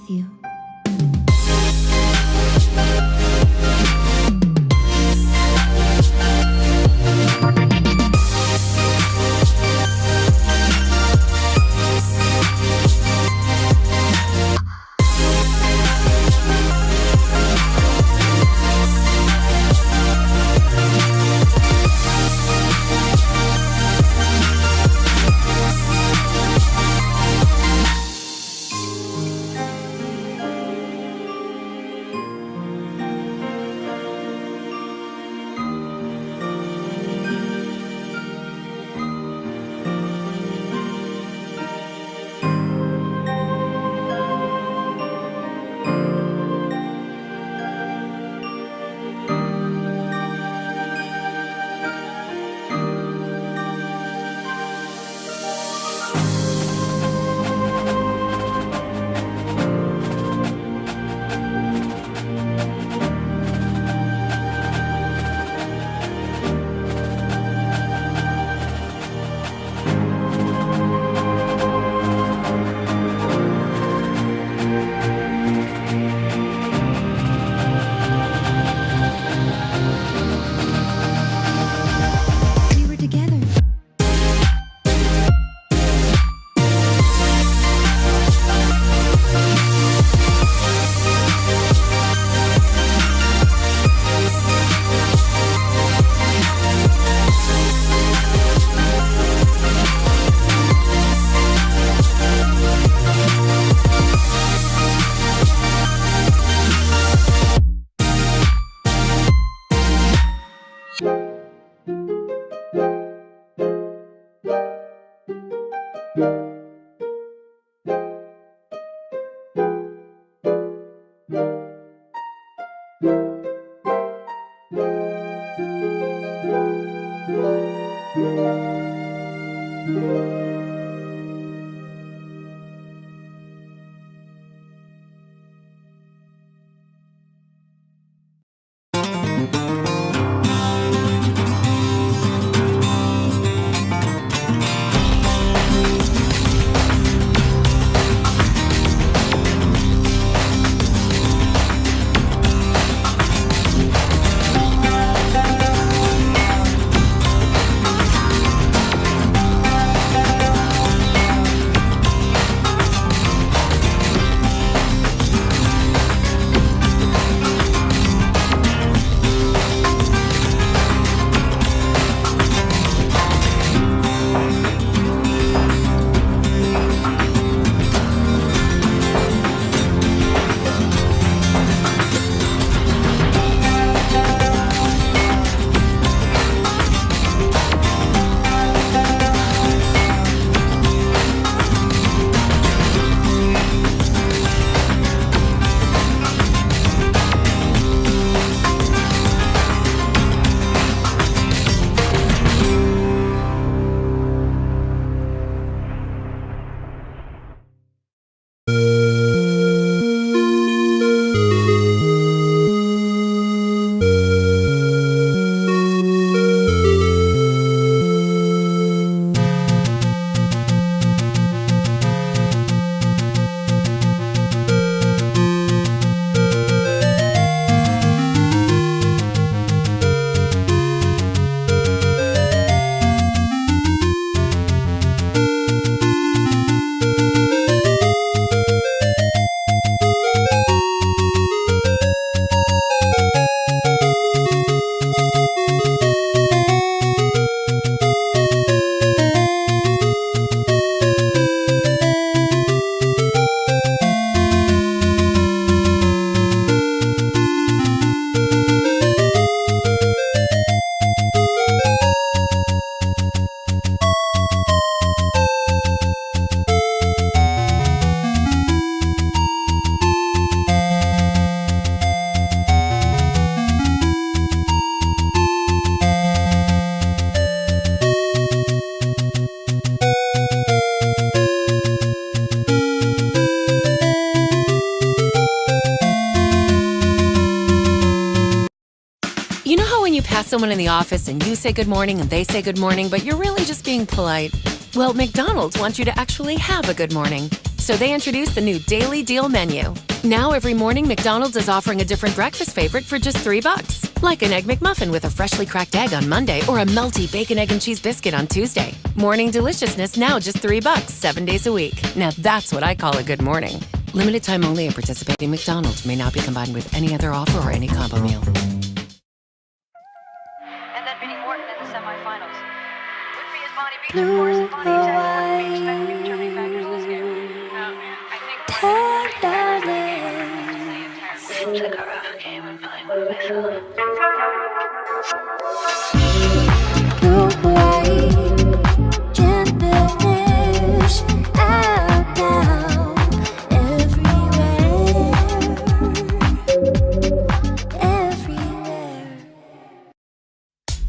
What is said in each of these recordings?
with you. We were together. You know how when you pass someone in the office and you say good morning and they say good morning, but you're really just being polite? Well, McDonald's wants you to actually have a good morning. So they introduced the new Daily Deal menu. Now every morning, McDonald's is offering a different breakfast favorite for just $3. Like an Egg McMuffin with a freshly cracked egg on Monday or a melty bacon, egg, and cheese biscuit on Tuesday. Morning deliciousness now just $3, 7 days a week. Now that's what I call a good morning. Limited time only at participating McDonald's. May not be combined with any other offer or any combo meal. And then Vinnie Morton in the semifinals. Would be his Bonnie Beach, of course, and Bonnie exactly what we expect future refactors this game. I think one of the refactors of the game are the entire took a rough game and playing with myself.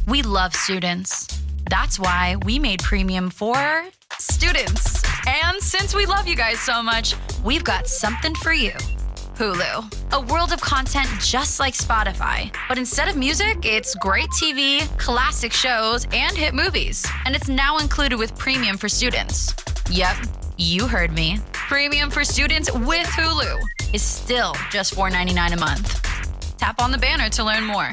We love students. That's why we made Premium for students. And since we love you guys so much, we've got something for you. Hulu, a world of content just like Spotify. But instead of music, it's great TV, classic shows, and hit movies. And it's now included with Premium for students. Yep, you heard me. Premium for students with Hulu is still just $4.99 a month. Tap on the banner to learn more.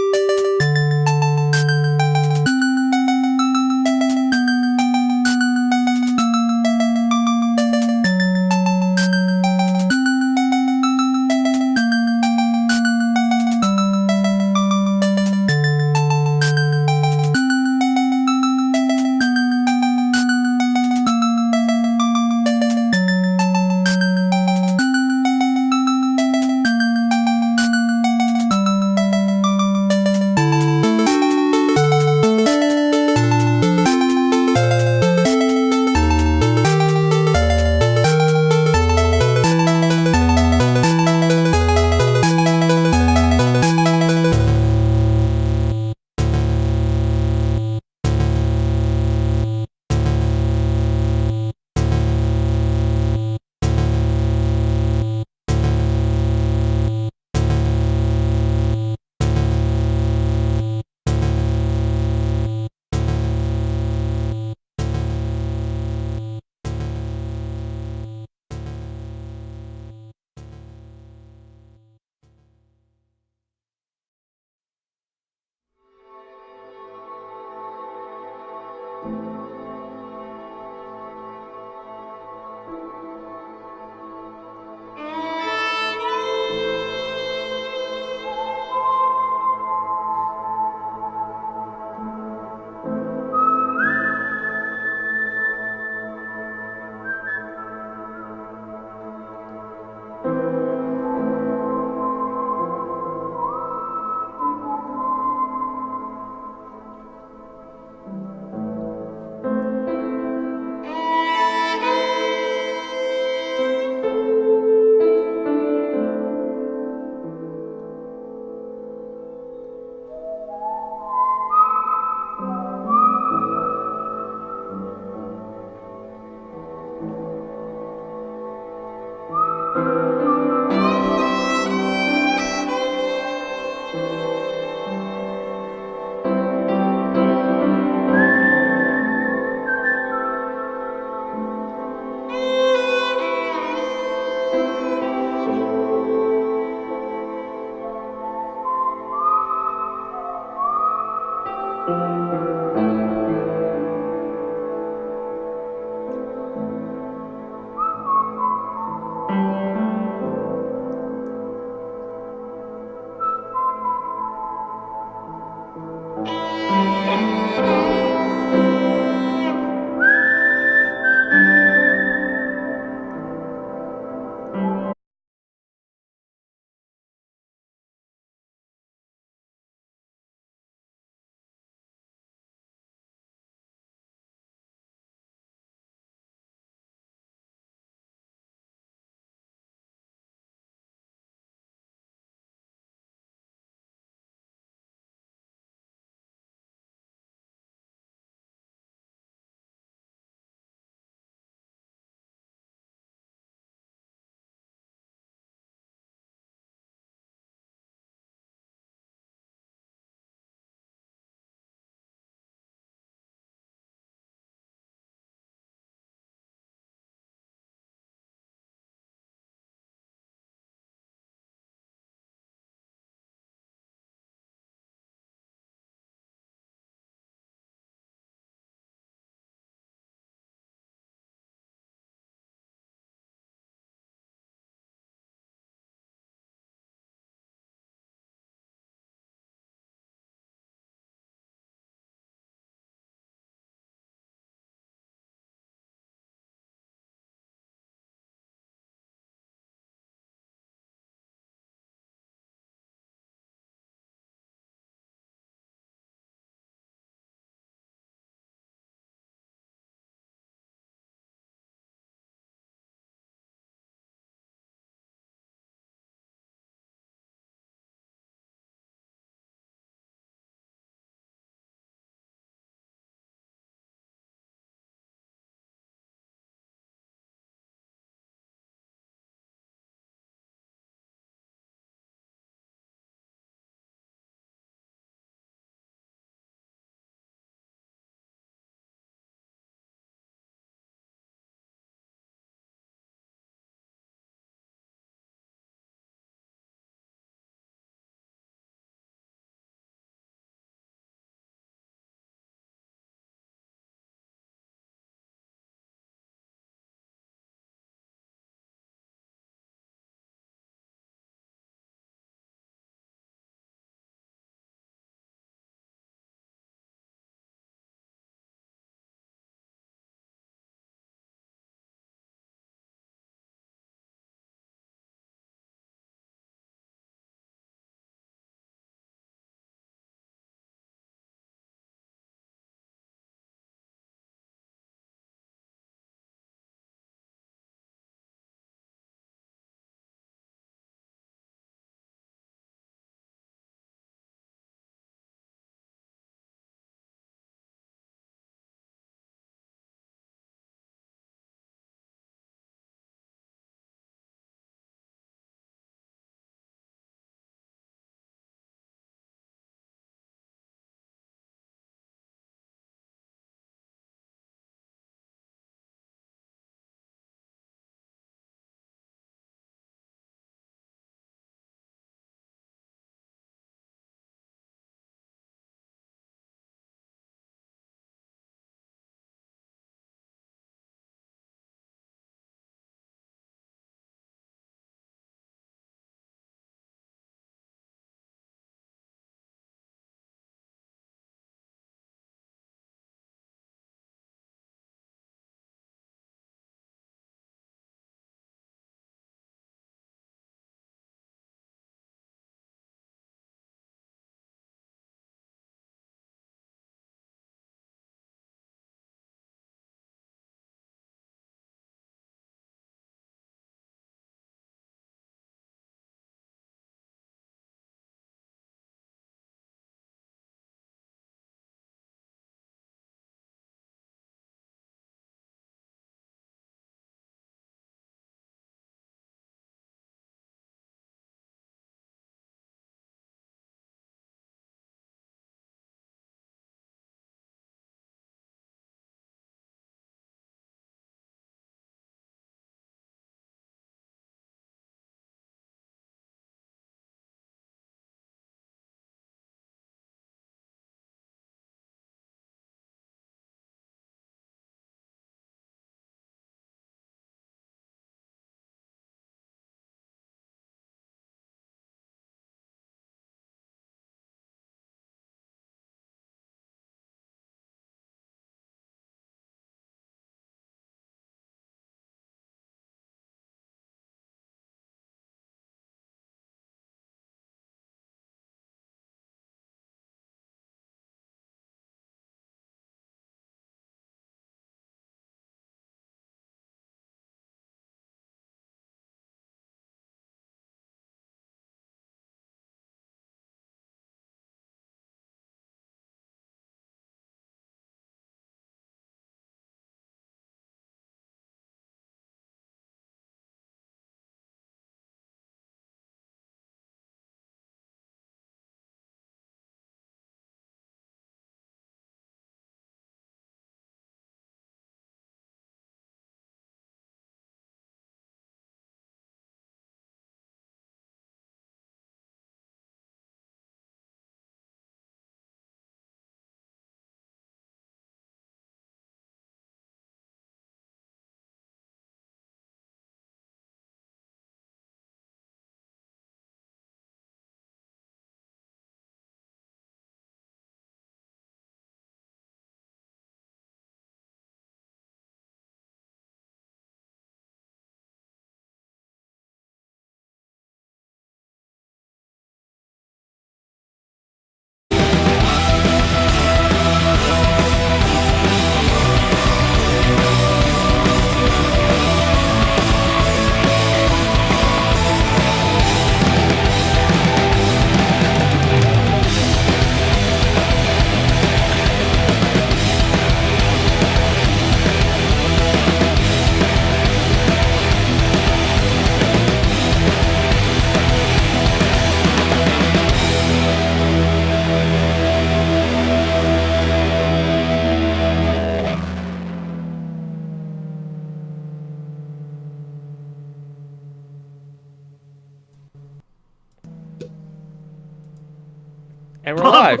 And we're live.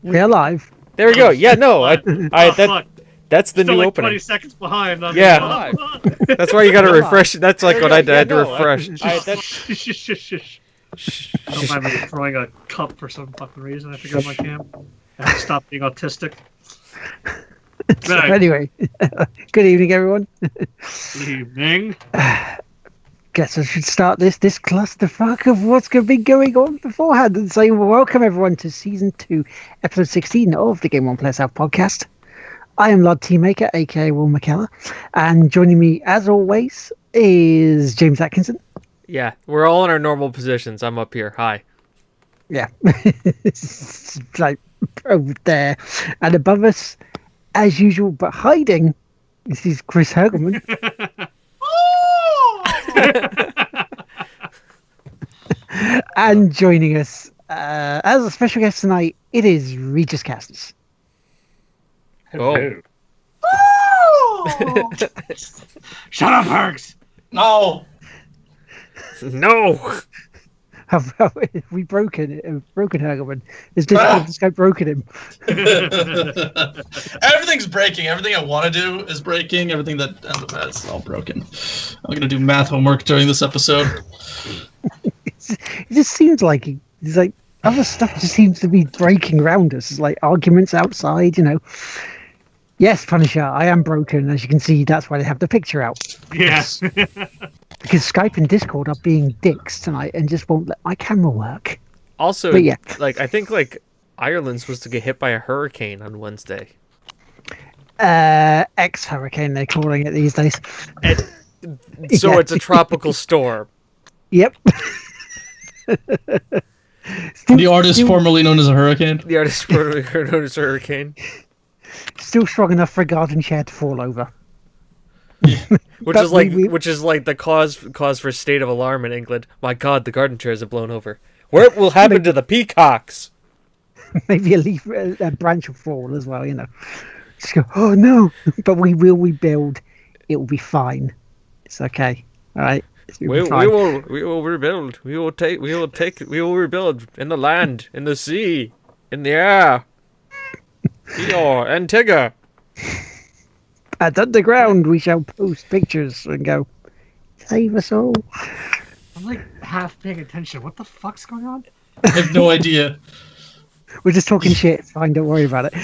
We're live. There we go. Yeah, no. Fuck. That's the Still new like opening. 20 seconds behind. Yeah. That's why you gotta refresh. That's like what I had to refresh. I don't mind me throwing a cup for some fucking reason. I forgot my cam. I have to stop being autistic. So anyway, good evening, everyone. Evening. Guess I should start this clusterfuck of what's going to be going on beforehand and say welcome everyone to season 2, episode 16 of the Game On Play South podcast. I am Lord Teammaker, aka Will McKellar, and joining me as always is James Atkinson. Yeah, we're all in our normal positions. I'm up here. Hi. Yeah, it's like over there, and above us, as usual, but hiding, this is Chris Hergelman. And joining us as a special guest tonight, it is Regis Castus. Oh. Shut up, Hergs! No. No. Have we broken Hergelman? Is this guy broken him? Everything's breaking. Everything I want to do is breaking. Everything that that's all broken. I'm gonna do math homework during this episode. It just seems like it's like other stuff just seems to be breaking around us. It's like arguments outside, you know. Yes, Punisher, I am broken. As you can see, that's why they have the picture out. Yes. Because Skype and Discord are being dicks tonight and just won't let my camera work. Also, But yeah. I think Ireland's supposed to get hit by a hurricane on Wednesday. Ex-hurricane, they're calling it these days. So Yeah. it's a tropical storm. Yep. The artist formerly known as a hurricane. The artist formerly known as hurricane. Still strong enough for a garden chair to fall over. Which But is like we- which is like the cause for state of alarm in England. My God, the garden chairs have blown over. What will happen to the peacocks? Maybe a branch will fall as well, you know. Just go, oh no! But we will rebuild. It will be fine. It's okay. All right. We will rebuild. We will rebuild in the land, in the sea, in the air. Eeyore and Tigger. At underground, we shall post pictures and go, save us all. I'm like half paying attention. What the fuck's going on? I have no idea. We're just talking shit. It's fine, don't worry about it.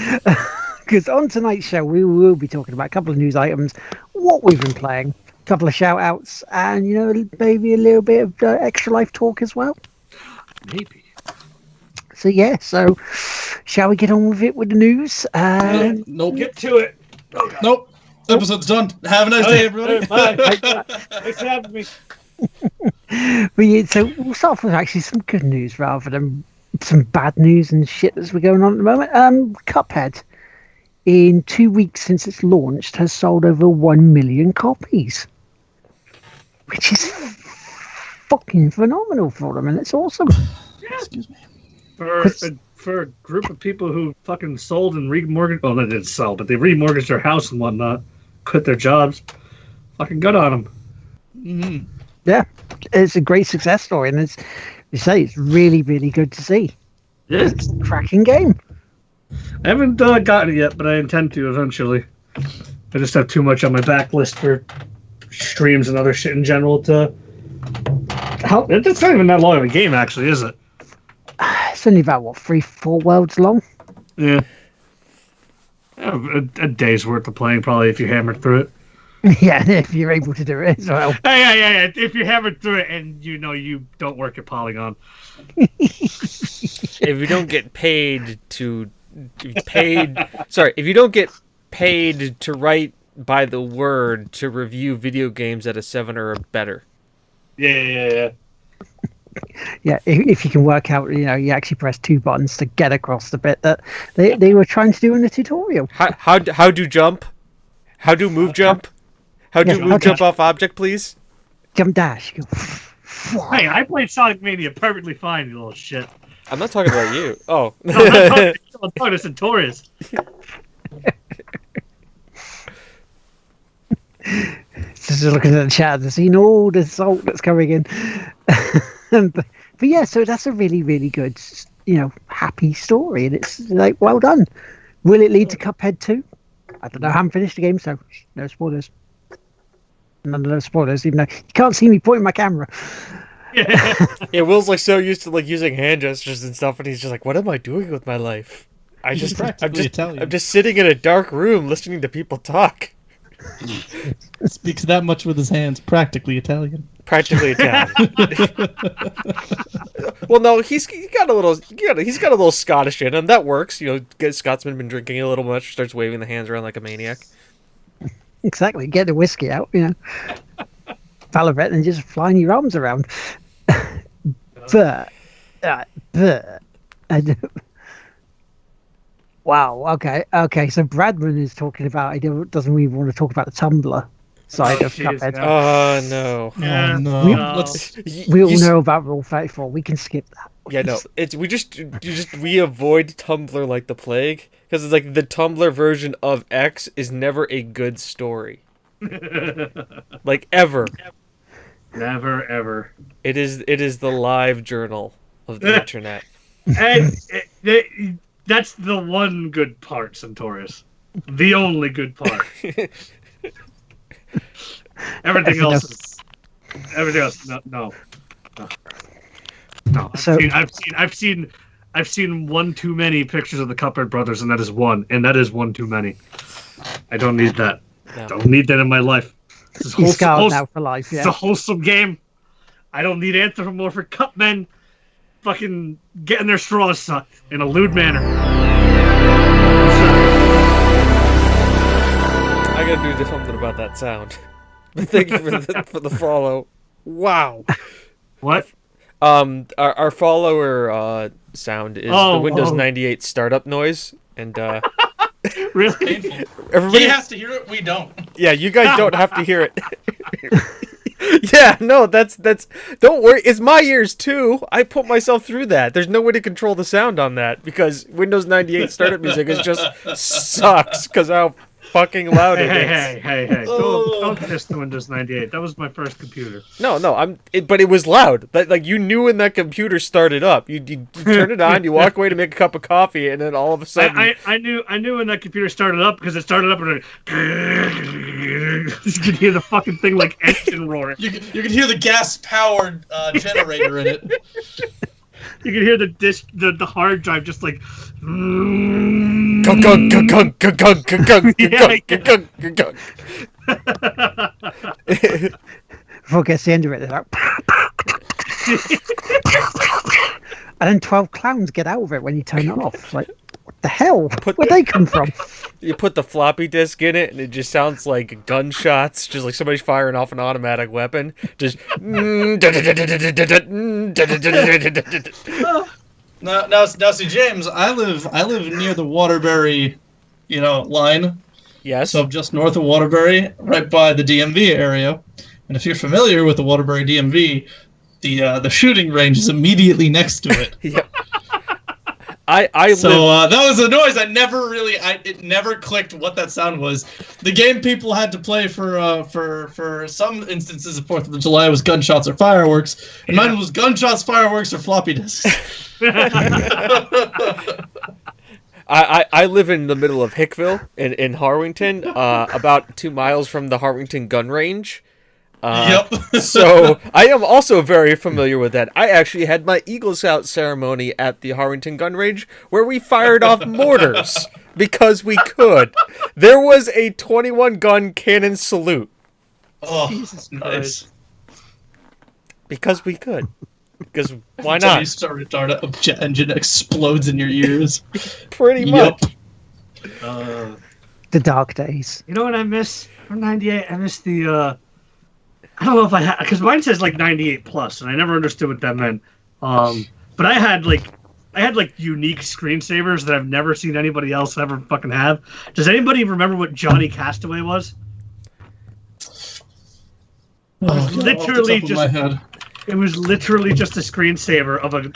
Because on tonight's show, we will be talking about a couple of news items, what we've been playing, a couple of shout outs, and, you know, maybe a little bit of extra life talk as well. Maybe. So, yeah, shall we get on with it with the news? Nope. Get to it. Nope. Episode's done. Have a nice day, everybody. Bye. Thanks for having me. But yeah, so we'll start off with actually some good news rather than some bad news and shit that's going on at the moment. Cuphead, in 2 weeks since it's launched, has sold over 1 million copies, which is fucking phenomenal for them, and it's awesome. Excuse me. For a group of people who fucking sold and remortgaged, well, they didn't sell, but they remortgaged their house and whatnot, quit their jobs, fucking good on them. Mm-hmm. Yeah, it's a great success story, and it's really, really good to see. Yeah. It's a cracking game. I haven't gotten it yet, but I intend to eventually. I just have too much on my backlist for streams and other shit in general to help. It's not even that long of a game, actually, is it? It's only about, 3-4 worlds long? Yeah. A day's worth of playing, probably, if you hammer through it. Yeah, if you're able to do it as well. Yeah. If you hammer through it and you don't work at Polygon. If you don't get paid if you don't get paid to write by the word to review video games at a 7 or a better. Yeah. Yeah, if you can work out, you know, you actually press 2 buttons to get across the bit that they were trying to do in the tutorial. How do jump? How do move jump? How do move jump off object, please? Jump dash. Go, Hey, I played Sonic Mania perfectly fine, you little shit. I'm not talking about you. Oh. No, I'm talking to Centaurus. Just looking at the chat and seeing all the salt that's coming in. but yeah, so that's a really, really good happy story, and it's like, well done. Will it lead to Cuphead 2? I don't know. I haven't finished the game, so no spoilers. No spoilers, even though you can't see me pointing my camera. Yeah, Will's like so used to like using hand gestures and stuff, and he's just like, "What am I doing with my life? I'm just sitting in a dark room listening to people talk." Speaks that much with his hands. Practically Italian. Practically Italian. Well, no, he's got a little Scottish in him. That works. Scotsman been drinking a little much, starts waving the hands around like a maniac. Exactly. Get the whiskey out, Palavet and just flying your arms around. but wow. Okay. So Bradman is talking about. He doesn't even want to talk about the Tumblr side of Cuphead. Oh no! Yeah. No. We all know about Rule 34. We can skip that. Yeah, no. We avoid Tumblr like the plague because it's like the Tumblr version of X is never a good story. Like ever. Never ever. It is the live journal of the internet. And that's the one good part, Centaurus. The only good part. Everything else. No. So, I've seen one too many pictures of the Cuphead brothers, and that is one too many. I don't need that. No. Don't need that in my life. he's scarred now for life. It's Yeah. a wholesome game. I don't need anthropomorphic cup men fucking getting their straws sucked in a lewd manner. I gotta do something about that sound. But thank you for the follow. Wow. What? Our follower sound is the Windows 98 startup noise, and Really? everybody He has to hear it. We don't. Yeah, you guys don't have to hear it. Yeah, no, that's don't worry, it's my ears too. I put myself through that. There's no way to control the sound on that because Windows 98 startup music is just sucks because how fucking loud it is. Hey. Don't diss the Windows 98. That was my first computer. No, but it was loud. Like you knew when that computer started up. You turn it on, you walk away to make a cup of coffee, and then all of a sudden I knew when that computer started up because it started up and you could hear the fucking thing like engine roaring. You can hear the gas-powered generator in it. You could hear the disk, the hard drive just like. Before it gets the end of it, they're like, and then 12 clowns get out of it when you turn it off. It's like, what the hell? Where'd they come from? You put the floppy disk in it, and it just sounds like gunshots, just like somebody's firing off an automatic weapon. Just. Now, see, James, I live near the Waterbury, line. Yes. So just north of Waterbury, right by the DMV area. And if you're familiar with the Waterbury DMV, the shooting range is immediately next to it. Yep. I So live... that was a noise. It never clicked what that sound was. The game people had to play for some instances of 4th of July was gunshots or fireworks, and mine was gunshots, fireworks, or floppy disks. I live in the middle of Hickville in Harwington, about 2 miles from the Harwington gun range. Yep. So I am also very familiar with that. I actually had my Eagle Scout ceremony at the Harwington gun range where we fired off mortars because we could. There was a 21 gun cannon salute. Oh, nice. Because we could. Because why not? You start retarded, a jet engine explodes in your ears. Pretty much. The dark days. You know what I miss from 98? I miss the I don't know if I had, because mine says like 98 plus, and I never understood what that meant. But I had like unique screensavers that I've never seen anybody else ever fucking have. Does anybody remember what Johnny Castaway was? Literally it was literally just a screensaver of a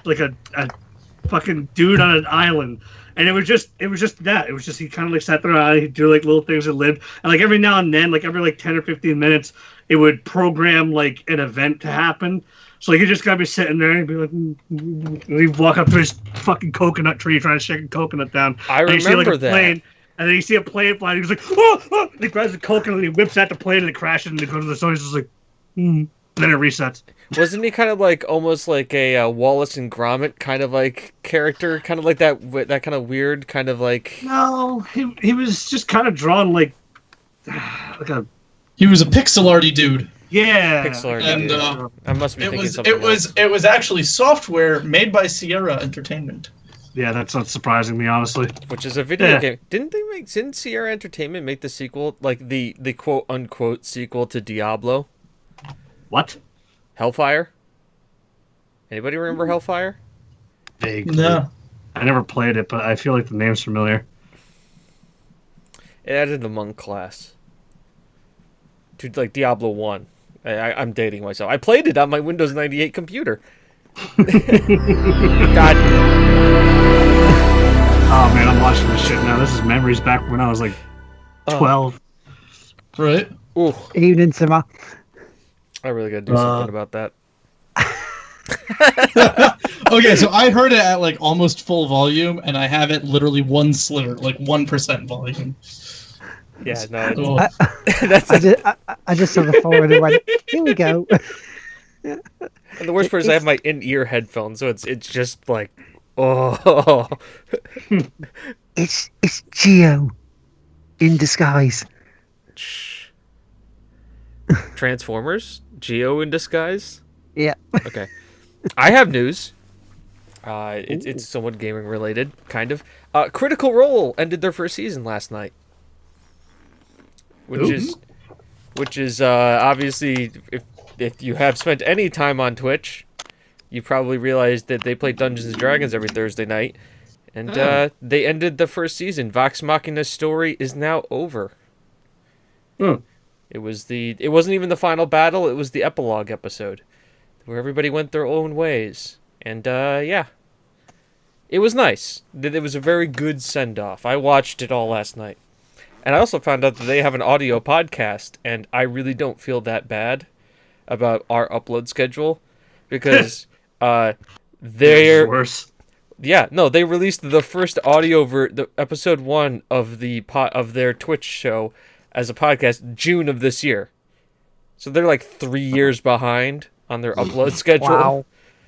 fucking dude on an island. And it was just that. It was just he kind of like sat there and he'd do like little things and lived. And like every now and then, like every like 10 or 15 minutes, it would program like an event to happen. So he just gotta be sitting there and be like, and he'd walk up to his fucking coconut tree trying to shake a coconut down. I and you see, like, remember a that. plane, and then you see a plane flying. He's like, oh, oh! And he grabs the coconut and he whips at the plane and it crashes and it goes to the sun. He's just like, and then it resets. Wasn't he kind of like almost like a Wallace and Gromit kind of like character, kind of like that kind of weird kind of like? No, he was just kind of drawn like a He was a pixel arty dude. Pixel art. And I must be it thinking was something else. it was actually software made by Sierra Entertainment. yeah. That's not surprising me, honestly. Which is a video Yeah. game. Didn't Sierra Entertainment make the sequel, like the quote unquote sequel to Diablo? What? Hellfire? Anybody remember Hellfire? Vaguely. No. I never played it, but I feel like the name's familiar. It added the monk class to like Diablo 1. I'm dating myself. I played it on my Windows 98 computer. God. Oh man, I'm watching this shit now. This is memories back when I was like 12. Right? Ooh, Evening, Simmer. I really gotta do something about that. Okay, so I heard it at like almost full volume, and I have it literally one sliver, like 1% volume. Yeah, no. Oh. That's I just sort of forward and went, here we go. and the worst part is I have my in-ear headphones, so it's just like, oh. It's Geo in disguise. Transformers? Geo in disguise? Yeah. Okay. I have news. It's somewhat gaming related, kind of. Critical Role ended their first season last night, which is obviously if you have spent any time on Twitch, you probably realized that they play Dungeons and Dragons every Thursday night, and they ended the first season. Vox Machina's story is now over. It wasn't even the final battle. It was the epilogue episode, where everybody went their own ways. And, yeah. It was nice. It was a very good send-off. I watched it all last night. And I also found out that they have an audio podcast, and I really don't feel that bad about our upload schedule, because, they're... worse. Yeah, no, they released the first audio the episode 1 of of their Twitch show as a podcast June of this year. So they're like 3 years behind on their upload schedule. Wow.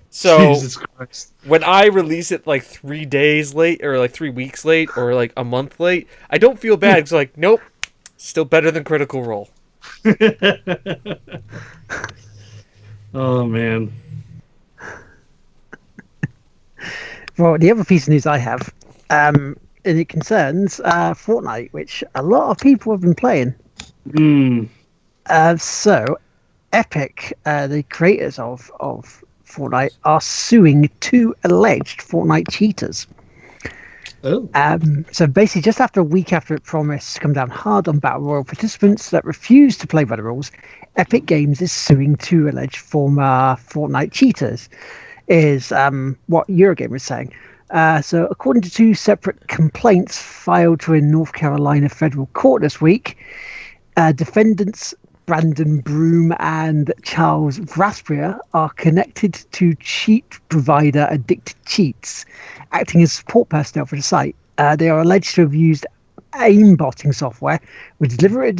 So Jesus Christ. when I release it like 3 days late or like 3 weeks late or like a month late, I don't feel bad. It's like, nope, still better than Critical Role. Oh man. Well, the other piece of news I have, and it concerns Fortnite, which a lot of people have been playing. So, Epic, the creators of Fortnite, are suing 2 alleged Fortnite cheaters. Oh. So basically, just after a week after it promised to come down hard on Battle Royale participants that refused to play by the rules, Epic Games is suing 2 alleged former Fortnite cheaters, is what Eurogamer is saying. So according to 2 separate complaints filed to a North Carolina federal court this week, defendants Brandon Broom and Charles Vraspria are connected to cheat provider Addicted Cheats, acting as support personnel for the site. They are alleged to have used aimbotting software with deliberate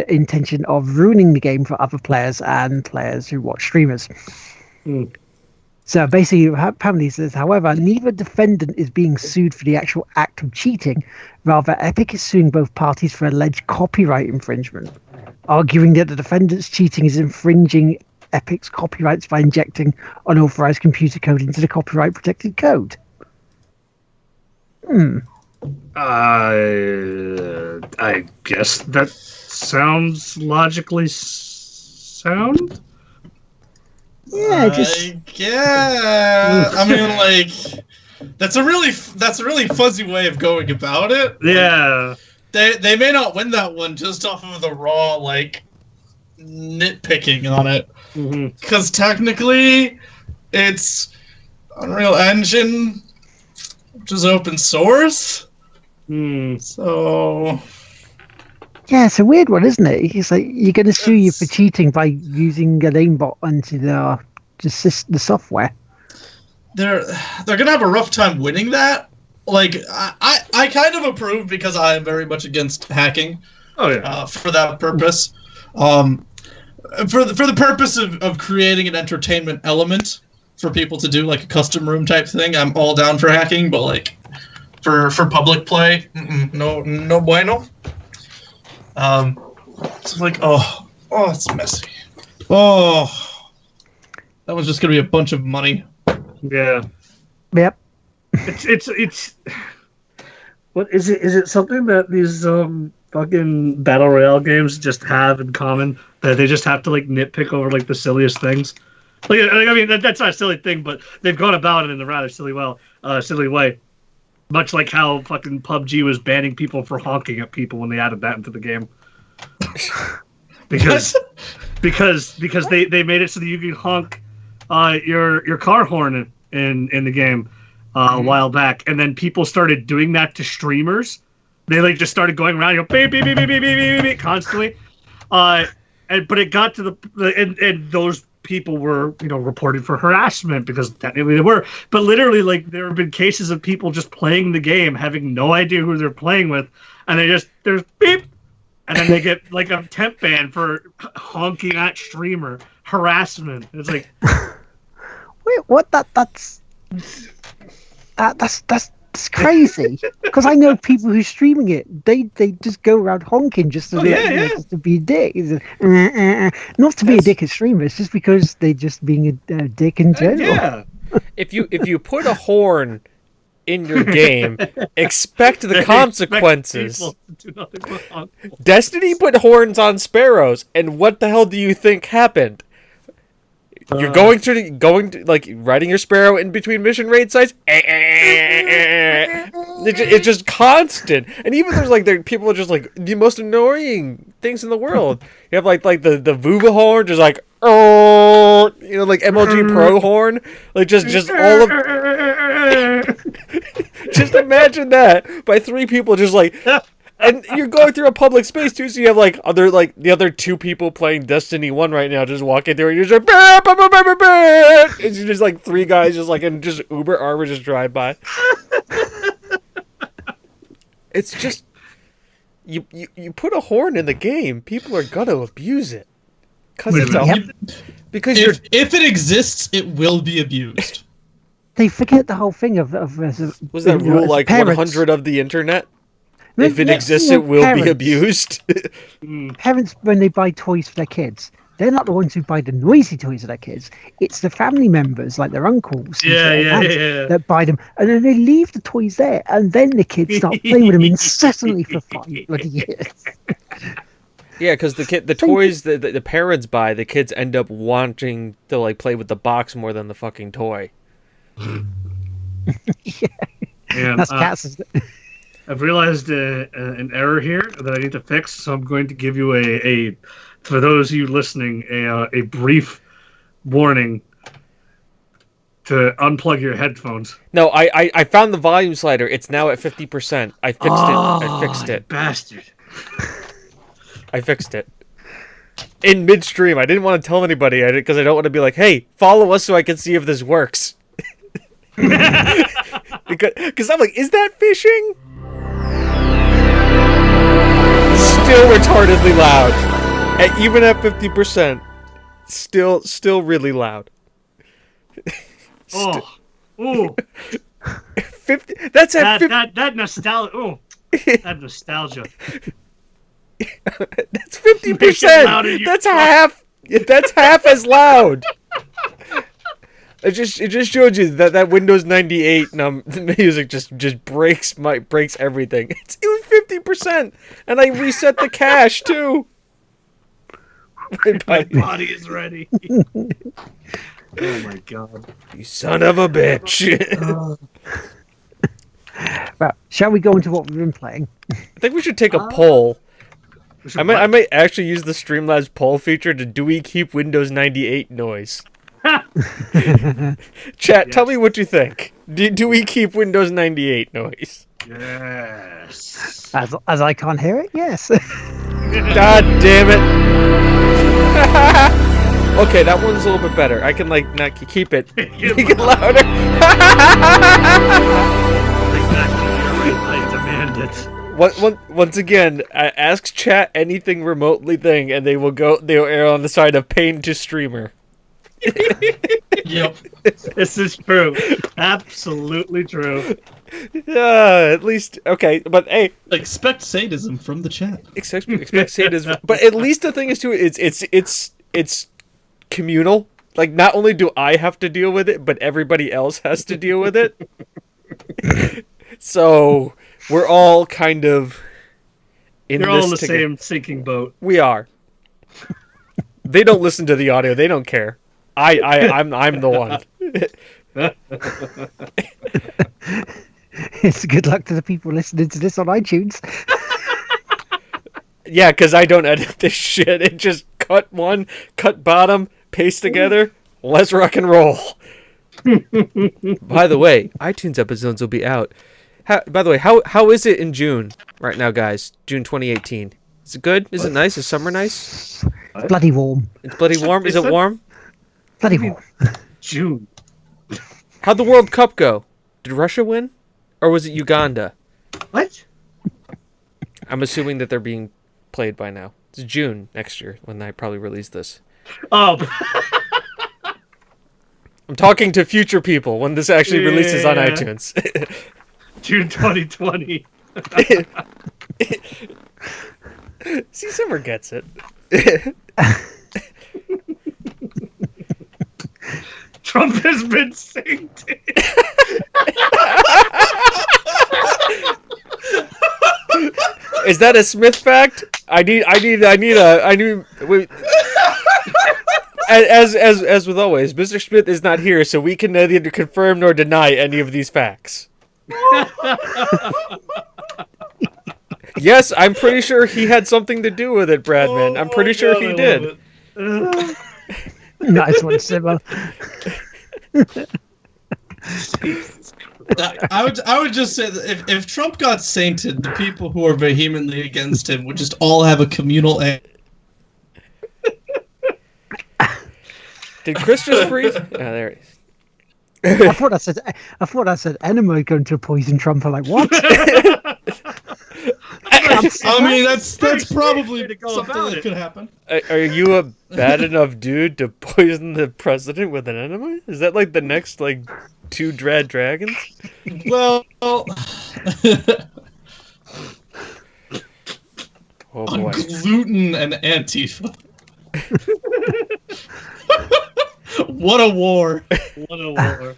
intention of ruining the game for other players and players who watch streamers. So basically, apparently it says, however, neither defendant is being sued for the actual act of cheating. Rather, Epic is suing both parties for alleged copyright infringement, arguing that the defendant's cheating is infringing Epic's copyrights by injecting unauthorized computer code into the copyright-protected code. I guess that sounds logically sound. Yeah, just Yeah. I mean, like, that's a really fuzzy way of going about it. Yeah. They may not win that one just off of the raw, like, nitpicking on it. Because technically, it's Unreal Engine, which is open source. So... yeah, it's a weird one, isn't it? It's like you're going to sue you for cheating by using an aimbot onto the the software. They're gonna have a rough time winning that. Like I kind of approve because I am very much against hacking. Oh yeah. For that purpose, for the purpose of creating an entertainment element for people to do like a custom room type thing, I'm all down for hacking. But like for public play, no bueno. It's like oh, it's messy. Oh, that was just gonna be a bunch of money. Yeah. Yep. It's what is it? Is it something that these fucking battle royale games just have in common, that they just have to like nitpick over like the silliest things? Like I mean, that's not a silly thing, but they've gone about it in a rather silly way. Much like how fucking PUBG was banning people for honking at people when they added that into the game. because they made it so that you can honk your car horn in the game a while back, and then people started doing that to streamers. They like just started going around, beep beep beep beep beep beep beep constantly. But it got to and those people were reported for harassment because technically they were. But literally, like there have been cases of people just playing the game, having no idea who they're playing with, and there's beep, and then they get like a temp ban for honking at streamer harassment. It's like. Wait, what? That's crazy. Because I know people who's streaming it. They just go around honking just to just to be a dick. Not to be a dick at streamers, just because they're just being a dick in general. Yeah. If you put a horn in your game, expect the consequences. Destiny put horns on sparrows, and what the hell do you think happened? You're going to like riding your sparrow in between mission raid sites. It's just constant, and even people are just like the most annoying things in the world. You have like the Vuva horn, just like like MLG Pro horn, like just all of. Just imagine that by three people, just like. And you're going through a public space too, so you have the other two people playing Destiny 1 right now just walking through, and you're just like, it's just like three guys just like and just Uber Arbor just drive by. It's just you put a horn in the game, people are gonna abuse it because if it exists, it will be abused. They forget the whole thing of was that rule like parents. 100 of the internet? If it exists, it will be abused. Parents, when they buy toys for their kids, they're not the ones who buy the noisy toys for their kids. It's the family members, like their uncles, that buy them, and then they leave the toys there, and then the kids start playing with them incessantly for 5 bloody years. Yeah, because the toys that the parents buy, the kids end up wanting to like play with the box more than the fucking toy. That's cats. I've realized an error here that I need to fix, so I'm going to give you a for those of you listening, a brief warning to unplug your headphones. No, I found the volume slider. It's now at 50%. I fixed it. Bastard. I fixed it. In midstream. I didn't want to tell anybody because I don't want to be like, hey, follow us so I can see if this works. Because I'm like, is that phishing? Still retardedly loud. Even at 50%. Still really loud. Ooh. 50. That's at 50. That nostalgia. Oh, that nostalgia. That's 50%. That's half. That's half as loud. It just showed you that Windows 98 music just breaks everything. It was 50%, and I reset the cache too. My body is ready. Oh my god! You son of a bitch! Well, shall we go into what we've been playing? I think we should take a poll. I might actually use the Streamlabs poll feature to do we keep Windows 98 noise. Chat, tell me what you think. Do we keep Windows 98 noise? Yes. As I can't hear it, yes. God damn it. Okay, that one's a little bit better. I can like not keep it. Get Make it louder. Exactly. You're right. I demand it. Once again, ask chat anything remotely thing, and they'll err on the side of pain to streamer. Yep. This is true. Absolutely true. At least okay, but hey, Expect sadism from the chat. expect sadism. But at least the thing is too, it's communal. Like not only do I have to deal with it, but everybody else has to deal with it. So we're all kind of You're all in the same sinking boat. We are. They don't listen to the audio. They don't care. I'm the one. It's good luck to the people listening to this on iTunes. Yeah, because I don't edit this shit. It just cut one, cut bottom, paste together. Let's rock and roll. By the way, iTunes episodes will be out. By the way, how is it in June right now, guys? June 2018. Is it good? Is it nice? Is summer nice? Bloody warm. It's bloody warm. Is it warm? Bloody warm. June. How'd the World Cup go? Did Russia win? Or was it Uganda? What? I'm assuming that they're being played by now. It's June next year when I probably release this. Oh. I'm talking to future people when this actually releases on Yeah. iTunes. June 2020. See, Simmer gets it. Trump has been sanctioned. Is that a Smith fact? I need. Wait. As with always, Mr. Smith is not here, so we can neither confirm nor deny any of these facts. Yes, I'm pretty sure he had something to do with it, Bradman. I'm pretty sure he did. Nice one, Simmer. I would just say that if Trump got sainted, the people who are vehemently against him would just all have a communal Did Chris just freeze? Oh, there it is. I thought I said enema going to poison Trump. I'm like, what? I mean, that's probably to go something about that it. could happen. Are you a bad enough dude to poison the president with an enema? Is that like the next like 2 Dread Dragons? Well, Oh on boy. gluten and Antifa. What a war! What a war.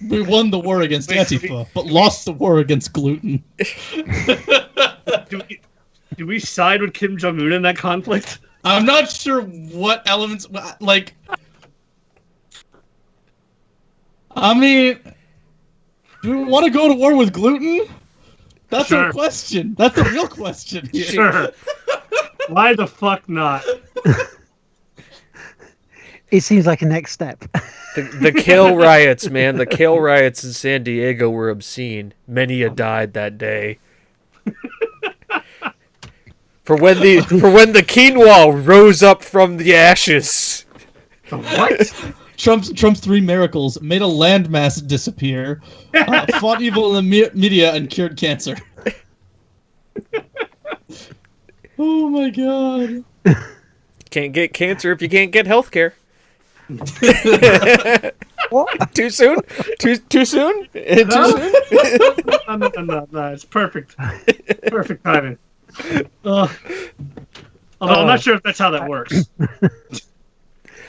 We won the war against Antifa, but lost the war against gluten. Do we side with Kim Jong-un in that conflict? I'm not sure what elements, like. I mean, do we want to go to war with gluten? That's Sure. a question. That's a real question. Here. Sure. Why the fuck not? It seems like a next step. The kale riots, man. The kale riots in San Diego were obscene. Many had died that day. For when the quinoa rose up from the ashes. What? Trump's 3 miracles: made a landmass disappear, fought evil in the media, and cured cancer. Oh my god! Can't get cancer if you can't get health care. What? Too soon? Too soon? Too No. soon? No, it's perfect. Perfect timing. Although I'm not sure if that's how that works.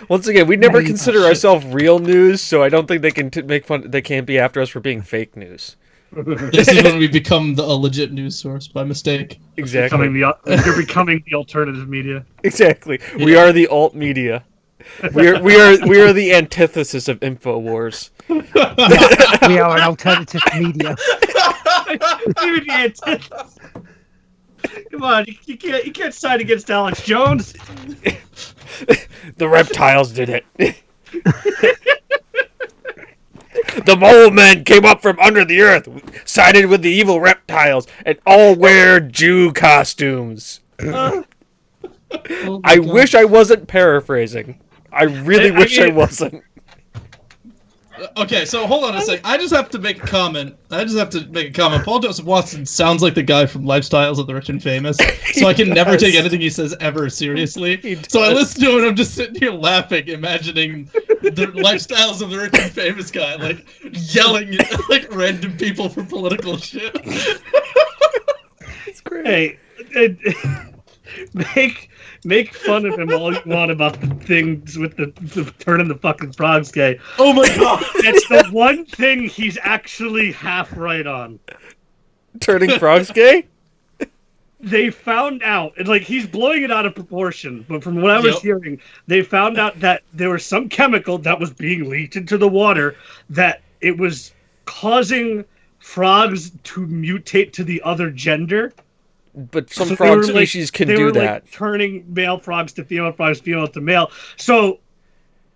Once again, we never Yeah, consider ourselves real news, so I don't think they can make fun. They can't be after us for being fake news. This is when we become a legit news source by mistake. Exactly. You're becoming the alternative media. Exactly. We are the alt media. We are the antithesis of InfoWars. We are an alternative media. Even the antithesis. Come on, you can't side against Alex Jones. The reptiles did it. The mole men came up from under the earth, sided with the evil reptiles, and all wear Jew costumes. Oh my I God. wish I wasn't paraphrasing. I really wish I wasn't. Okay, so hold on a sec. I just have to make a comment. Paul Joseph Watson sounds like the guy from Lifestyles of the Rich and Famous, so I can never take anything he says ever seriously. So I listen to it and I'm just sitting here laughing, imagining the Lifestyles of the Rich and Famous guy, like, yelling at, like, random people for political shit. It's great. Hey, make fun of him all you want about the things with the turning the fucking frogs gay. Oh my god! It's the one thing he's actually half right on. Turning frogs gay? They found out, and like he's blowing it out of proportion, but from what I was hearing, they found out that there was some chemical that was being leaked into the water that it was causing frogs to mutate to the other gender. But some frog species can do that. Like, turning male frogs to female frogs, female to male. So,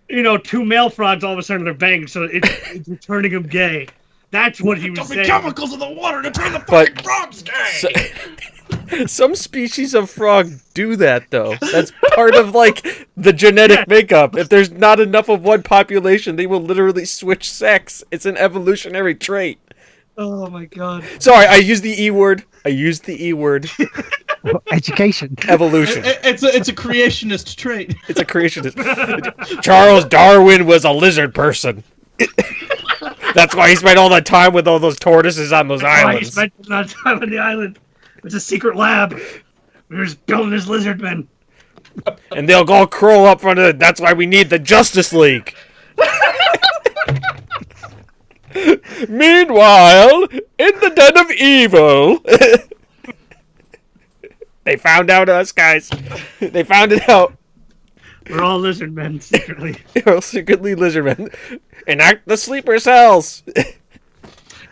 two male frogs all of a sudden they're banging, so it's turning them gay. That's what he was saying. Chemicals in the water to turn the fucking frogs gay. Some species of frog do that, though. That's part of, like, the genetic makeup. If there's not enough of one population, they will literally switch sex. It's an evolutionary trait. Oh my god. Sorry, I used the E word. Education. Evolution. It's a creationist trait. It's a creationist. Charles Darwin was a lizard person. That's why he spent all that time with all those tortoises on those islands. He spent all that time on the island. It's a secret lab. We were just building his lizard men. And they'll go curl up front of it. That's why we need the Justice League. Meanwhile, in the den of evil, they found out us, guys. They found it out. We're all lizard men, secretly. We're all secretly lizard men. Enact the sleeper cells.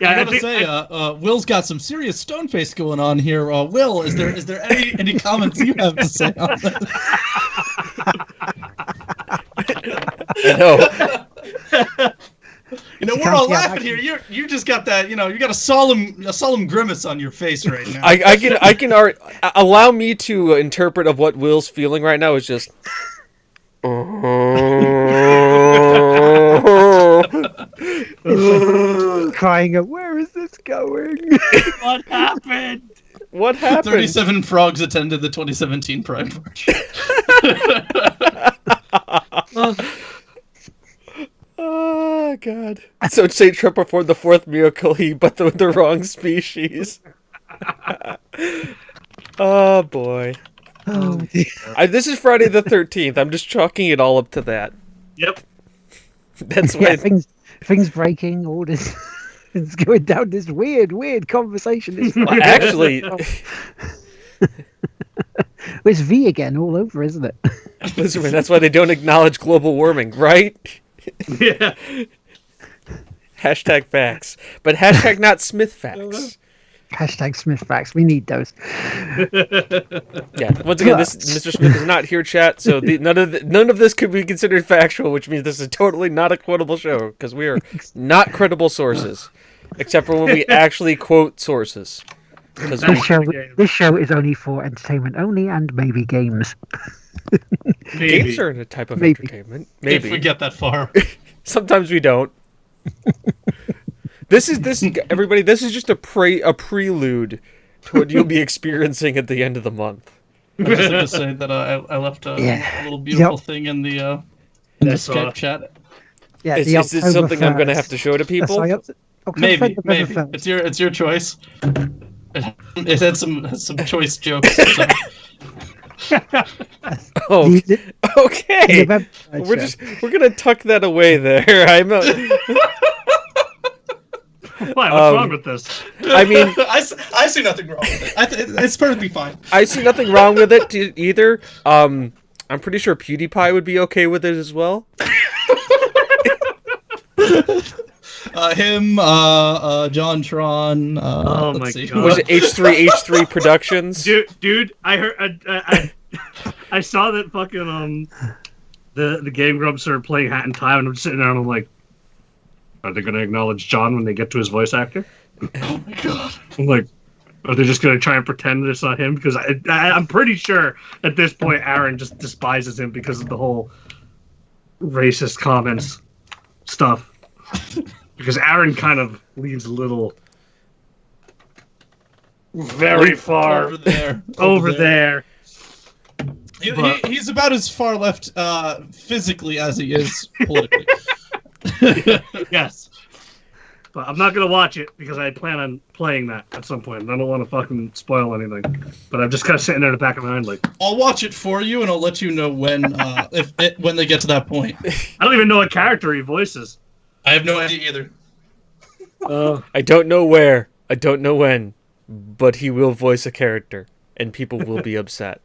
Yeah, I gotta say, Will's got some serious stone face going on here. Will, is there any comments you have to say on this? I know. We're all laughing here. You just got that. You got a solemn grimace on your face right now. I can allow me to interpret of what Will's feeling right now is just. Crying out, where is this going? What happened? What happened? 37 frogs attended the 2017 Pride March. Oh, God. So St. Trip performed the fourth miracle, but the wrong species. Oh, boy. Oh, dear. This is Friday the 13th. I'm just chalking it all up to that. Yep. That's Yeah, why... things breaking, all this. It's going down this weird conversation. Actually... It's V again all over, isn't it? Listen, that's why they don't acknowledge global warming, right? Yeah. Hashtag facts. But hashtag not Smith facts. Hashtag Smith facts. We need those. Yeah. Once again, Mr. Smith is not here, chat. So none of this could be considered factual, which means this is totally not a quotable show because we are not credible sources, except for when we actually quote sources. Because This show is only for entertainment only and maybe games. games are a type of Maybe. entertainment. If Maybe. we get that far. Sometimes we don't. Everybody. This is just a prelude to what you'll be experiencing at the end of the month. I just like to say that I left a little beautiful thing in the Skype chat. Yeah, Is this something I'm going to have to show to people? Maybe. It's your choice. It had some choice jokes. So. Oh, okay. We're gonna tuck that away there. Why? What's wrong with this? I mean, I see nothing wrong with it. It's perfectly fine. I see nothing wrong with it either. I'm pretty sure PewDiePie would be okay with it as well. Him, John Tron. Oh my god! Was it H3 Productions? Dude, I heard. I saw that fucking the Game Grumps are playing Hat in Time, and I'm sitting there and I'm like, are they gonna acknowledge John when they get to his voice actor? Oh my god! I'm like, are they just gonna try and pretend it's not him? Because I'm pretty sure at this point Aaron just despises him because of the whole racist comments stuff. Because Aaron kind of leans a little very far over there. over there. He's about as far left physically as he is politically. Yes. But I'm not going to watch it because I plan on playing that at some point. I don't want to fucking spoil anything. But I'm just kind of sitting there in the back of my mind like... I'll watch it for you and I'll let you know when when they get to that point. I don't even know what character he voices. I have no idea either. I don't know where, I don't know when, but he will voice a character, and people will be upset.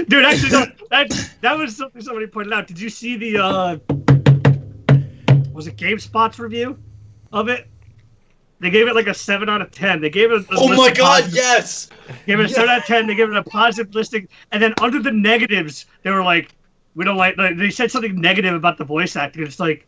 Dude, actually, no, that was something somebody pointed out. Did you see the... was it GameSpot's review of it? They gave it like a 7 out of 10. They gave it a Oh list my of god, positives. yes! Gave it a 7 out of 10. They gave it a positive listing. And then under the negatives, they were like, we don't like they said something negative about the voice acting. It's like...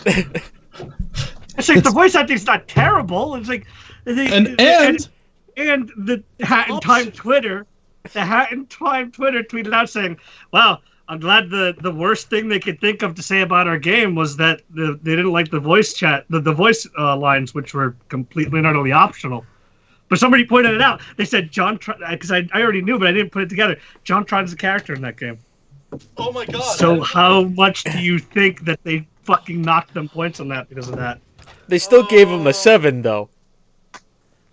It's like the voice acting's not terrible. It's like... And the Hat in Time Twitter... The Hat in Time Twitter tweeted out saying, wow, I'm glad the worst thing they could think of to say about our game was that they didn't like the voice chat, the voice lines, which were completely and utterly optional. But somebody pointed it out. They said because I already knew, but I didn't put it together. JonTron is a character in that game. Oh my god. So how much do you think that they fucking knocked them points on that because of that? They still gave him a 7, though.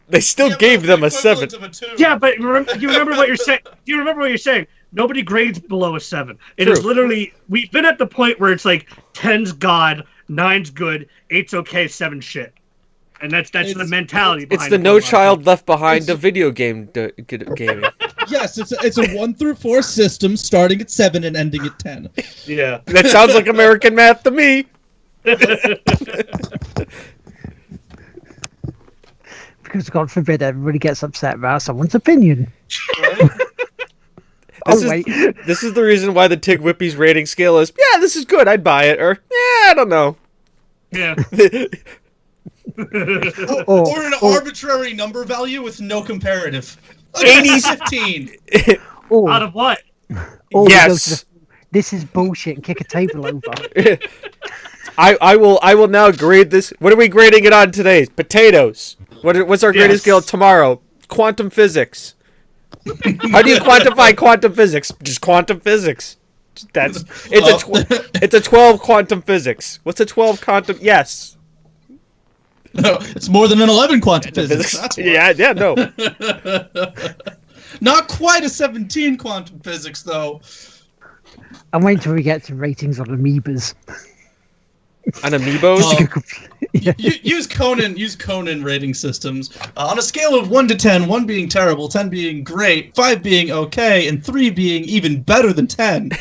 They still gave them a 7. Yeah, but you remember what you're saying? Do you remember what you're saying? Nobody grades below a 7. It True. is literally, we've been at the point where it's like 10's God, 9's good, 8's okay, 7's shit. And that's the mentality behind It's the it. No Child Left Behind of video gaming. Yes, it's a 1 through 4 system starting at 7 and ending at 10. Yeah. That sounds like American math to me. Because God forbid everybody gets upset about someone's opinion. This is the reason why the Tig Whippy's rating scale is, yeah, this is good, I'd buy it, or, yeah, I don't know. Yeah. Or an arbitrary number value with no comparative. 80s 15. Out of what? Yes. This is bullshit and kick a table over. I will now grade this. What are we grading it on today? Potatoes. What's our grading scale tomorrow? Quantum physics. How do you quantify quantum physics? Just quantum physics. It's a 12 quantum physics. What's a 12 quantum? Yes. No, it's more than an 11 quantum physics. That's why. Yeah, no. Not quite a 17 quantum physics, though. I'm waiting till we get to ratings on amoebas. On amiibos? Use Conan rating systems. On a scale of 1 to 10, 1 being terrible, 10 being great, 5 being okay, and 3 being even better than 10.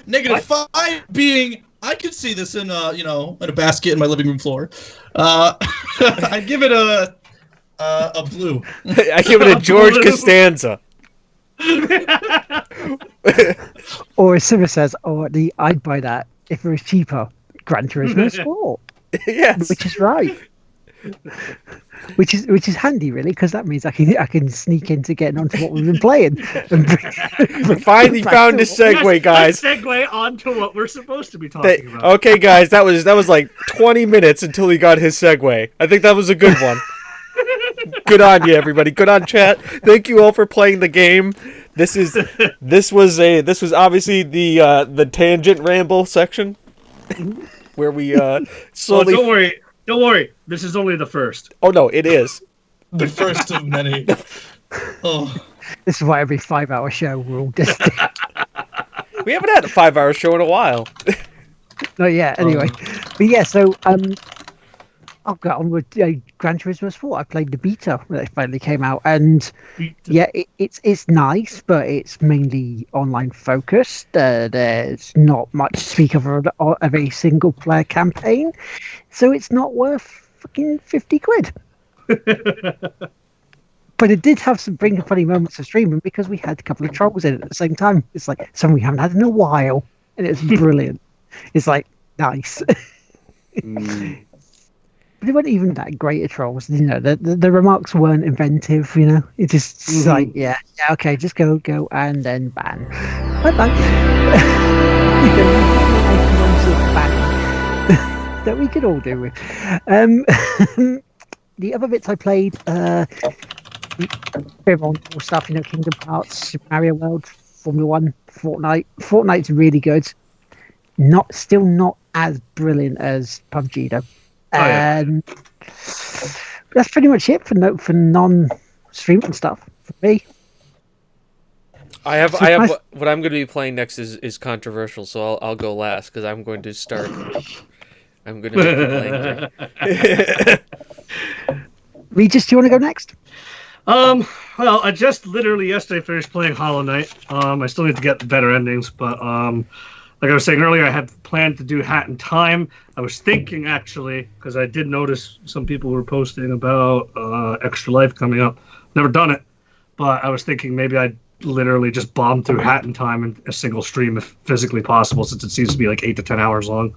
Negative 5 being... I could see this in in a basket in my living room floor. I'd give it a blue. I give it a George Costanza. Or as Simmer says, I'd buy that if it was cheaper. Gran Turismo Sport. Yes. Which is right. Which is handy, really, because that means I can sneak into getting onto what we've been playing. We finally found a segue, guys. Let's segue onto what we're supposed to be talking about. Okay, guys, that was like 20 minutes until he got his segue. I think that was a good one. Good on you, everybody. Good on chat. Thank you all for playing the game. This was obviously the tangent ramble section where we slowly. Oh, don't worry. This is only the first. Oh no, it is the first of many. Oh, this is why every 5-hour show we're all just. We haven't had a 5-hour show in a while. Not yet. Anyway, but yeah. So I'll go on with Gran Turismo Sport. I played the beta when it finally came out, and yeah, it's nice, but it's mainly online focused. There's not much to speak of a single player campaign, so it's not worth fucking 50 quid. But it did have some bring funny moments of streaming because we had a couple of trolls in it at the same time. It's like something we haven't had in a while, and it's brilliant. It's like nice. they weren't even that great at trolls. You know, the remarks weren't inventive. You know, it just like yeah, okay, just go and then ban. Bye bye. That we could all do with. The other bits I played, bit of on stuff, you know, Kingdom Hearts, Super Mario World, Formula 1, Fortnite. Fortnite's really good. Still not as brilliant as PUBG though. That's pretty much it for non-streaming stuff for me. I have what I'm going to be playing next is controversial, so I'll go last because I'm going to start. I'm going to be playing. Regis, do you want to go next? Well, I just literally yesterday finished playing Hollow Knight. I still need to get better endings, but like I was saying earlier, I had planned to do Hat in Time. I was thinking actually, because I did notice some people were posting about Extra Life coming up. Never done it, but I was thinking maybe I'd literally just bomb through Hat in Time in a single stream if physically possible, since it seems to be like 8 to 10 hours long.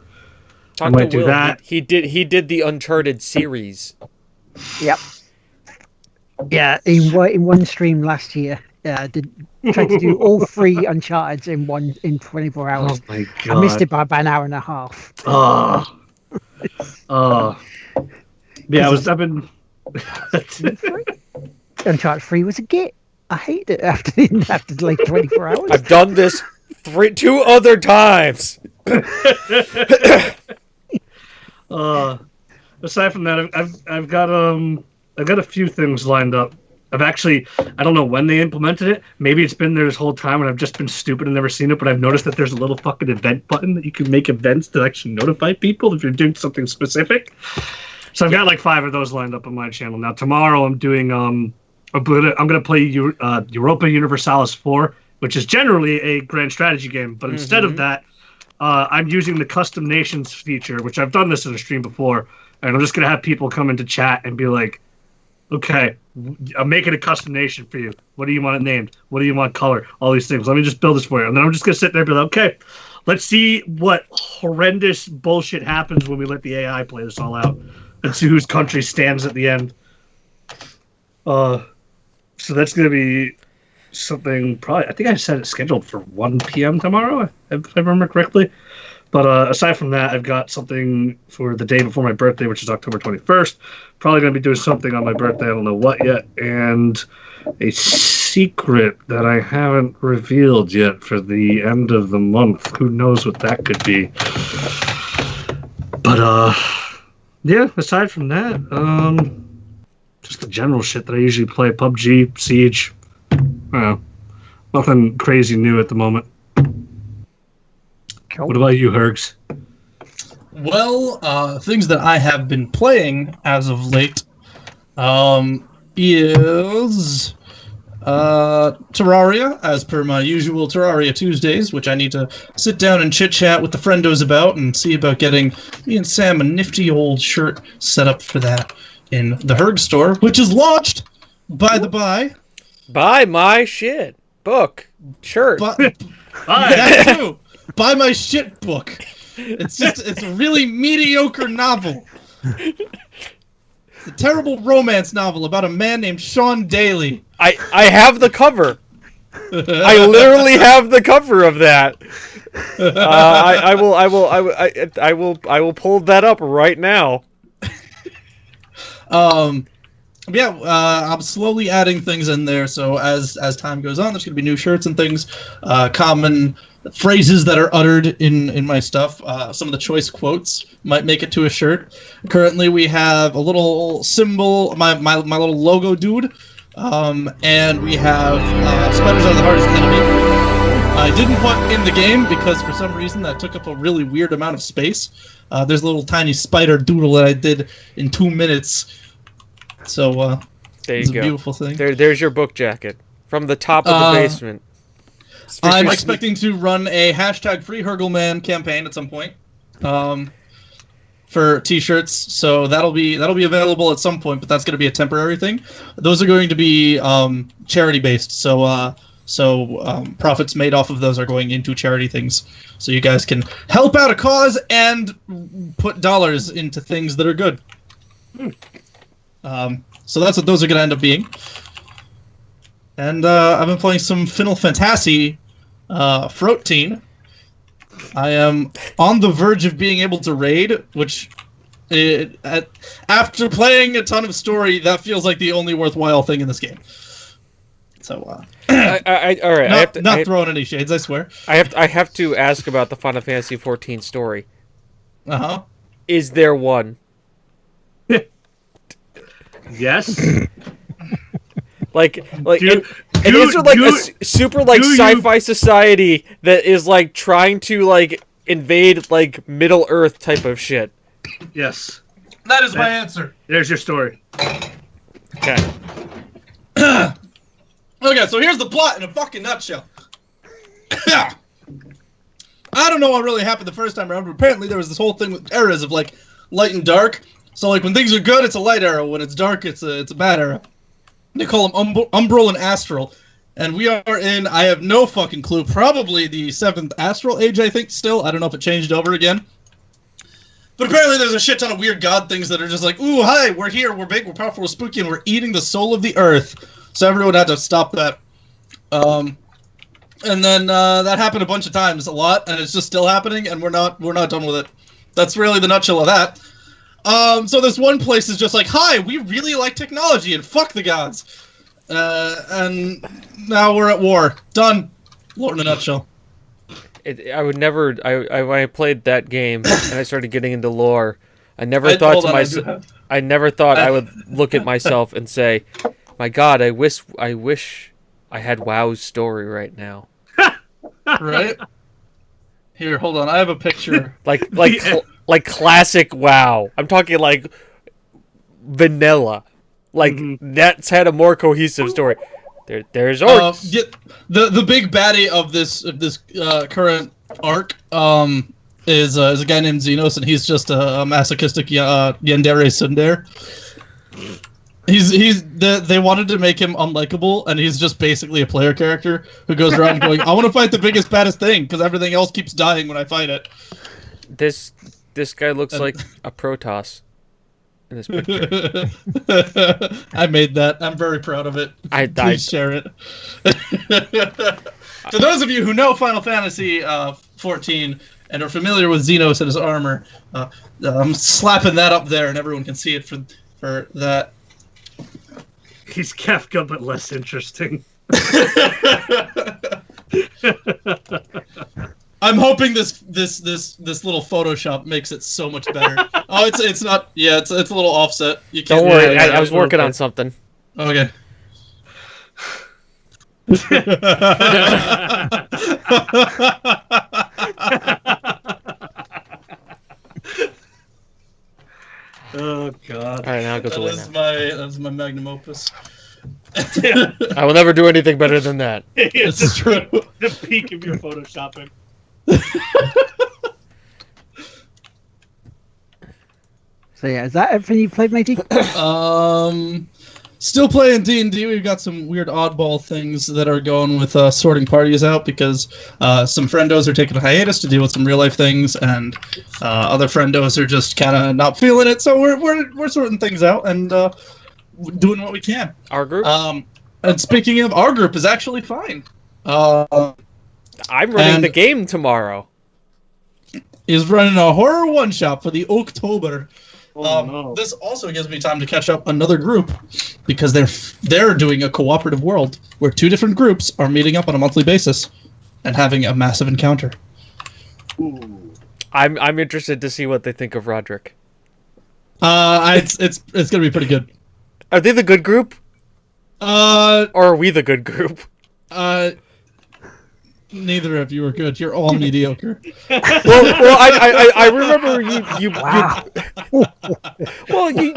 I might do that. He did the Uncharted series. Yep. Yeah, in one stream last year, tried to do all 3 Uncharted in 24 hours. Oh my god! I missed it by about an hour and a half. Yeah, I've been. Uncharted 3 was a git. I hate it after like 24 hours. I've done this 2 other times. Aside from that, I've got a few things lined up. I don't know when they implemented it. Maybe it's been there this whole time and I've just been stupid and never seen it, but I've noticed that there's a little fucking event button that you can make events to actually notify people if you're doing something specific. So I've got like 5 of those lined up on my channel. Now tomorrow I'm doing I'm gonna play Europa Universalis 4, which is generally a grand strategy game, but instead of that, I'm using the custom nations feature, which I've done this in a stream before, and I'm just gonna have people come into chat and be like, okay, I'm making a custom nation for you. What do you want it named? What do you want color? All these things. Let me just build this for you. And then I'm just going to sit there and be like, okay, let's see what horrendous bullshit happens when we let the AI play this all out and see whose country stands at the end. So that's going to be something probably, I think I said it's scheduled for 1 p.m. tomorrow, if I remember correctly. But aside from that, I've got something for the day before my birthday, which is October 21st. Probably going to be doing something on my birthday. I don't know what yet. And a secret that I haven't revealed yet for the end of the month. Who knows what that could be. But, yeah, aside from that, just the general shit that I usually play. PUBG, Siege. Nothing crazy new at the moment. What about you, Hergs? Well, things that I have been playing as of late is Terraria, as per my usual Terraria Tuesdays, which I need to sit down and chit-chat with the friendos about and see about getting me and Sam a nifty old shirt set up for that in the Herg store, which is launched, by the by. Buy my shit. Book. Shirt. That too. Buy my shit book. It's a really mediocre novel. It's a terrible romance novel about a man named Sean Daly. I have the cover. I literally have the cover of that. I will pull that up right now. Yeah, I'm slowly adding things in there, so as time goes on, there's going to be new shirts and things, common phrases that are uttered in my stuff. Some of the choice quotes might make it to a shirt. Currently, we have a little symbol, my little logo dude, and we have spiders are the hardest enemy. I didn't put in the game because for some reason that took up a really weird amount of space. There's a little tiny spider doodle that I did in 2 minutes. So there you it's go. A beautiful thing. There's your book jacket from the top of the basement. I'm expecting to run a #Free Hergelman campaign at some point for T-shirts. So that'll be available at some point, but that's going to be a temporary thing. Those are going to be charity based. So profits made off of those are going into charity things. So you guys can help out a cause and put dollars into things that are good. So that's what those are going to end up being. And I've been playing some Final Fantasy 14. I am on the verge of being able to raid, which after playing a ton of story, that feels like the only worthwhile thing in this game. So, all right. Not throwing any shades, I swear. I have to ask about the Final Fantasy 14 story. Uh-huh. Is there one? Yes. Like, Do- and is there like do- a super like do you- sci-fi society that is like trying to like invade like Middle Earth type of shit? Yes. That is my answer. There's your story. Okay. Okay, so here's the plot in a fucking nutshell. I don't know what really happened the first time around, but apparently there was this whole thing with eras of like light and dark. So like when things are good, it's a light era. When it's dark, it's a bad era. They call them Umbral and Astral. And we are in, I have no fucking clue, probably the 7th Astral Age, I think, still. I don't know if it changed over again. But apparently there's a shit ton of weird god things that are just like, ooh, hi, we're here, we're big, we're powerful, we're spooky, and we're eating the soul of the earth. So everyone had to stop that. And then that happened a bunch of times, a lot, and it's just still happening, and we're not done with it. That's really the nutshell of that. So this one place is just like, hi, we really like technology, and fuck the gods. And now we're at war. Done. Lore in a nutshell. I would never. When I played that game and I started getting into lore, I never thought to myself. I never thought I would look at myself and say, "My God, I wish I had WoW's story right now." Right? Here, hold on. I have a picture. Like classic WoW. I'm talking like vanilla. Like that's had a more cohesive story. There's orcs. The big baddie of this current arc is a guy named Xenos, and he's just a masochistic yandere tsundere. They wanted to make him unlikable, and he's just basically a player character who goes around going, "I want to fight the biggest baddest thing because everything else keeps dying when I fight it." This guy looks like a Protoss in this picture. I made that. I'm very proud of it. Please share it. For those of you who know Final Fantasy 14 and are familiar with Xenos and his armor, I'm slapping that up there, and everyone can see it for that. He's Kefka, but less interesting. I'm hoping this little Photoshop makes it so much better. Oh, it's not. Yeah, it's a little offset. You can't. Don't worry, I was working on something. Okay. Oh God! All right, now it goes away. That's my magnum opus. I will never do anything better than that. It's true. The peak of your photoshopping. So yeah, is that everything you played, matey? Still playing D&D. We've got some weird oddball things that are going with sorting parties out because some friendos are taking a hiatus to deal with some real life things, and other friendos are just kind of not feeling it. So we're sorting things out and doing what we can. Our group. And speaking of, our group is actually fine. I'm running the game tomorrow. Is running a horror one shot for the October. No. This also gives me time to catch up another group because they're doing a cooperative world where two different groups are meeting up on a monthly basis and having a massive encounter. Ooh. I'm interested to see what they think of Roderick. It's gonna be pretty good. Are they the good group? Or are we the good group? Neither of you are good. You're all mediocre. Well, I remember you Wow.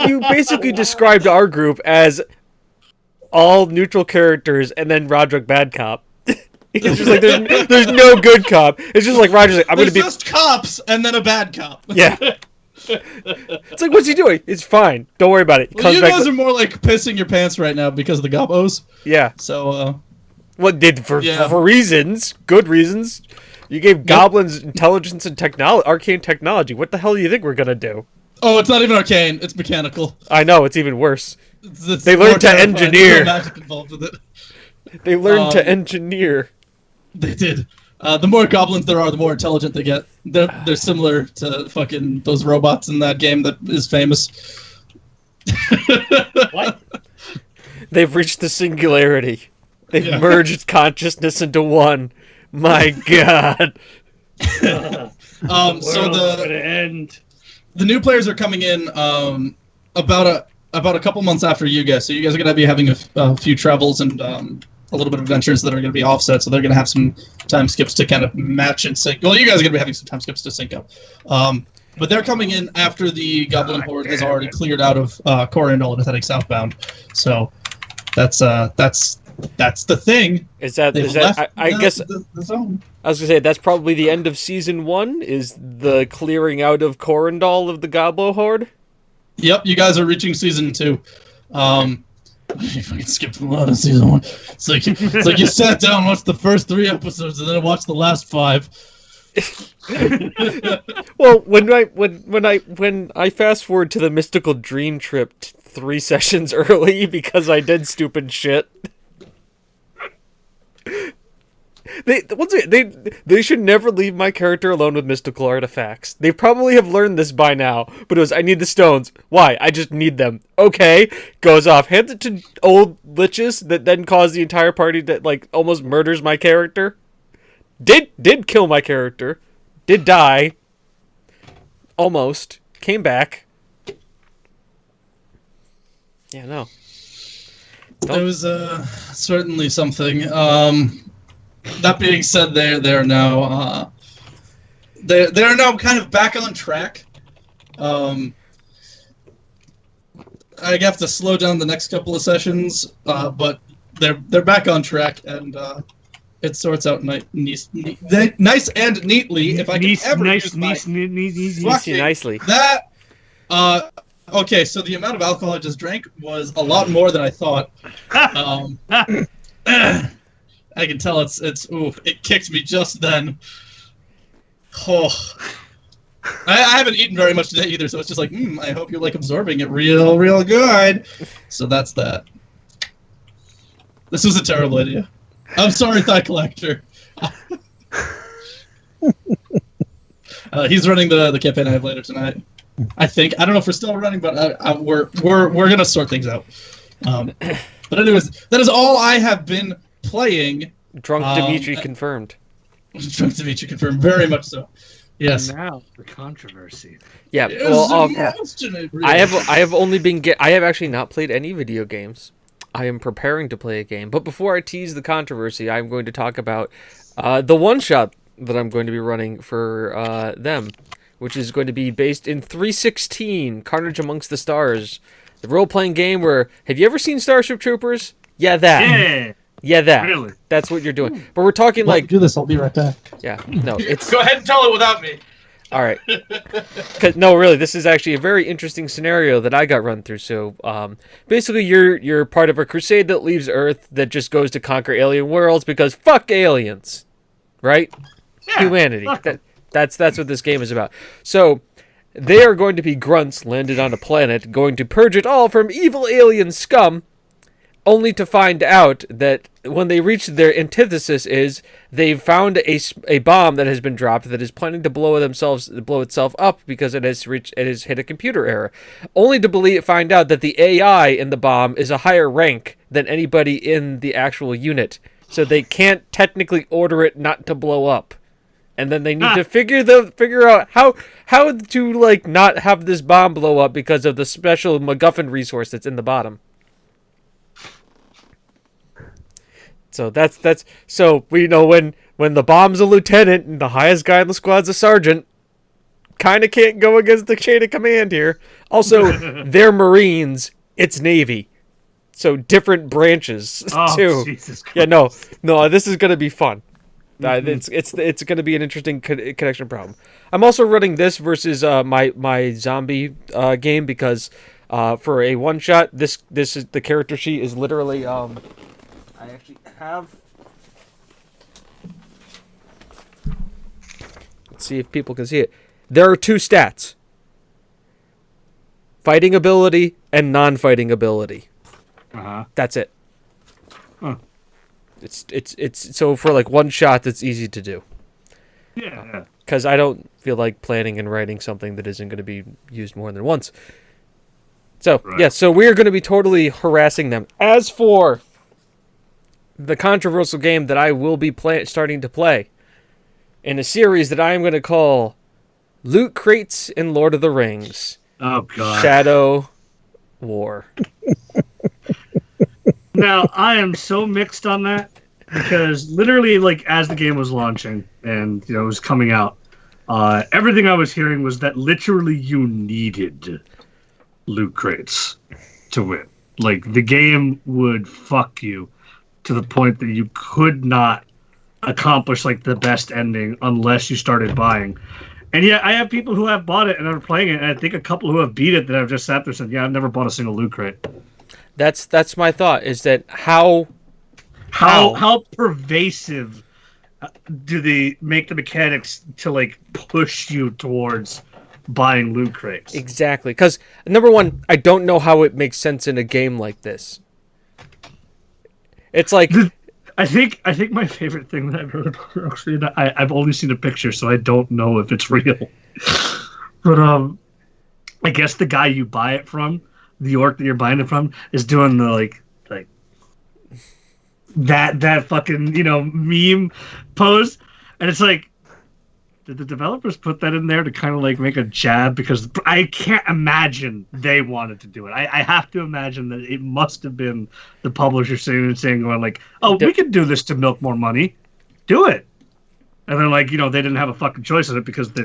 you basically described our group as all neutral characters and then Roderick bad cop. It's just like there's no good cop. It's just like Roger's like, I'm There's gonna be just cops and then a bad cop. Yeah. It's like, what's he doing? It's fine. Don't worry about it. Well, you guys are more like pissing your pants right now because of the gobbos. Yeah. So What did for reasons, good reasons. You gave goblins intelligence and arcane technology. What the hell do you think we're gonna do? Oh, it's not even arcane. It's mechanical. I know, it's even worse. They learned to engineer. Magic involved with it. They learned to engineer. They did. The more goblins there are, the more intelligent they get. They're similar to fucking those robots in that game that is famous. What? They've reached the singularity. They've merged consciousness into one. My God. So the end. The new players are coming in about a couple months after you guys. So you guys are going to be having a few travels and a little bit of adventures that are going to be offset. So they're going to have some time skips to kind of match and sync. Well, you guys are going to be having some time skips to sync up. But they're coming in after the Goblin Horde has already cleared out of Corindal and is heading southbound. So that's the thing. I guess the zone. I was gonna say that's probably the end of season 1. Is the clearing out of Corindal of the Goblo Horde? Yep, you guys are reaching season 2. You fucking skipped a lot of season 1. It's like you sat down, watched the first 3 episodes, and then watched the last 5. Well, when I fast forward to the Mystical Dream Trip 3 sessions early because I did stupid shit. They should never leave my character alone with mystical artifacts. They probably have learned this by now, but it was, I need the stones. Why? I just need them. Okay, goes off. Hands it to old liches that then cause the entire party that, like, almost murders my character. Did kill my character. Did die. Almost. Came back. Yeah, no. It was certainly something. That being said, they're now they're now kind of back on track. I have to slow down the next couple of sessions, but they're back on track, and it sorts out nice and neatly. If I can ever use nicely. That. Okay, so the amount of alcohol I just drank was a lot more than I thought. I can tell it kicked me just then. Oh. I haven't eaten very much today either, so it's just like, I hope you're like absorbing it real good. So that's that. This was a terrible idea. I'm sorry, Thigh Collector. He's running the campaign I have later tonight. I think. I don't know if we're still running, but we're gonna sort things out. But anyways, that is all I have been playing. Drunk Dimitri confirmed. Drunk Dimitri confirmed, very much so. Yes. And now the controversy. Yeah. Well, I have actually not played any video games. I am preparing to play a game, but before I tease the controversy, I'm going to talk about the one shot that I'm going to be running for them, which is going to be based in 316 Carnage Amongst the Stars, the role-playing game where, have you ever seen Starship Troopers? Yeah, that. Yeah, that. Really? That's what you're doing. But we're talking like... do this, I'll be right back. Yeah, no, it's... Go ahead and tell it without me. All right. No, really, this is actually a very interesting scenario that I got run through. So, basically, you're part of a crusade that leaves Earth that just goes to conquer alien worlds because fuck aliens, right? Yeah, humanity. That's what this game is about. So, they are going to be grunts landed on a planet, going to purge it all from evil alien scum, only to find out that when they reach their antithesis is they've found a bomb that has been dropped that is planning to blow itself up because it has hit a computer error, only to find out that the AI in the bomb is a higher rank than anybody in the actual unit, so they can't technically order it not to blow up. And then they need to figure out how to like not have this bomb blow up because of the special MacGuffin resource that's in the bottom. So that's so we know when the bomb's a lieutenant and the highest guy in the squad's a sergeant, kind of can't go against the chain of command here. Also, they're Marines, it's Navy, so different branches too. Jesus Christ. Yeah, no, this is gonna be fun. It's gonna be an interesting connection problem. I'm also running this versus my zombie game because for a one shot, this is the character sheet is literally I actually have. Let's see if people can see it. There are 2 stats. fighting ability and non-fighting ability. That's it. Huh. It's so for like one shot that's easy to do. Yeah. Because I don't feel like planning and writing something that isn't going to be used more than once. So, Right. yeah, so we're going to be totally harassing them. As for the controversial game that I will be starting to play in a series that I am going to call Loot Crates in Lord of the Rings. Oh God. Shadow War. Now, I am so mixed on that because literally, like, as the game was launching and, it was coming out, everything I was hearing was that literally you needed loot crates to win. Like, the game would fuck you to the point that you could not accomplish, like, the best ending unless you started buying. And yeah, I have people who have bought it and are playing it, and I think a couple who have beat it that have just sat there and said, yeah, I've never bought a single loot crate. That's my thought, is that how pervasive do they make the mechanics to like push you towards buying loot crates? Exactly, because number one, I don't know how it makes sense in a game like this. It's like I think my favorite thing that I've heard about it, actually, and I've only seen a picture, so I don't know if it's real. But I guess the guy you buy it from, the orc that you're buying it from, is doing the like that fucking meme pose, and it's like, did the developers put that in there to kind of like make a jab? Because I can't imagine they wanted to do it. I have to imagine that it must have been the publisher saying going like, oh, we could do this to milk more money, do it. And then like they didn't have a fucking choice in it because they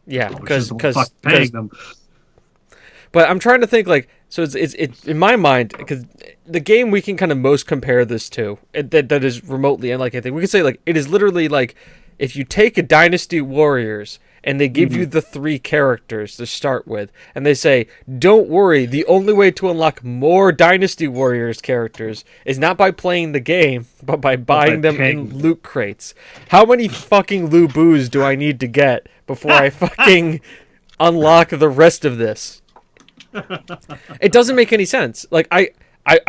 because paying them. But I'm trying to think like, so it's in my mind, because the game we can kind of most compare this to that is remotely unlike anything. We could say like it is literally like if you take a Dynasty Warriors and they give you the 3 characters to start with, and they say, don't worry, the only way to unlock more Dynasty Warriors characters is not by playing the game, but by buying them in loot crates. How many fucking Lu-Bus do I need to get before I fucking unlock the rest of this? It doesn't make any sense. Like I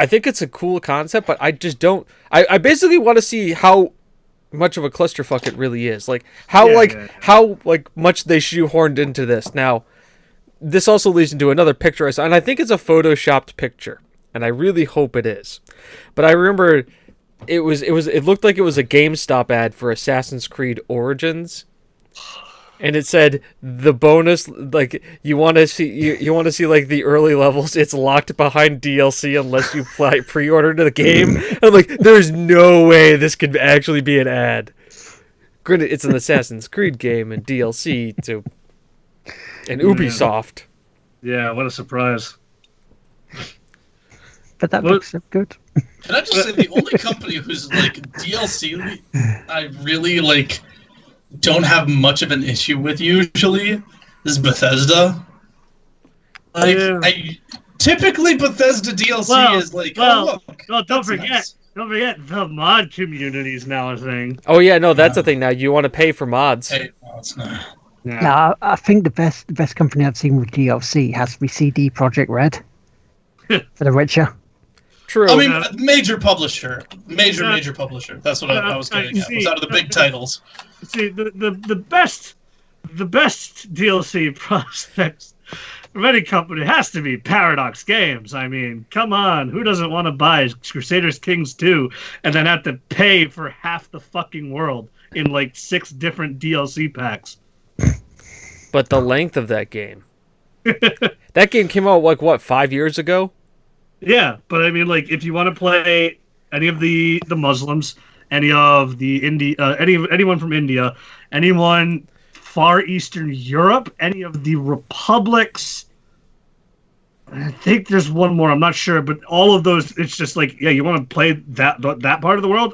think it's a cool concept, but I just don't. I basically want to see how much of a clusterfuck it really is. Like how how much they shoehorned into this. Now, this also leads into another picture I saw, and I think it's a photoshopped picture, and I really hope it is. But I remember it looked like it was a GameStop ad for Assassin's Creed Origins. And it said the bonus, like you want to see like the early levels. It's locked behind DLC unless you pre-order to the game. I'm like, there's no way this could actually be an ad. Granted, it's an Assassin's Creed game and DLC to an Ubisoft. Yeah, what a surprise! But that looks so good. Can I just say the only company who's like DLC I really like don't have much of an issue with usually is Bethesda. Like, typically Bethesda DLC is like, don't forget the mod community is now a thing. Oh yeah, no, that's a thing now. You want to pay for mods. Hey, no, it's not. Yeah. No, I think the best company I've seen with DLC has to be CD Projekt Red for The Witcher. True. I mean, major publisher. Major publisher. That's what I was getting at. It was out of the big titles. See, the best DLC prospects from any company has to be Paradox Games. I mean, come on, who doesn't want to buy Crusaders Kings 2 and then have to pay for half the fucking world in like 6 different DLC packs? But the length of that game. That game came out like what, 5 years ago? Yeah, but I mean, like, if you want to play any of the Muslims, any of the anyone from India, anyone Far Eastern Europe, any of the republics, I think there's one more, I'm not sure, but all of those, it's just like, yeah, you want to play that part of the world?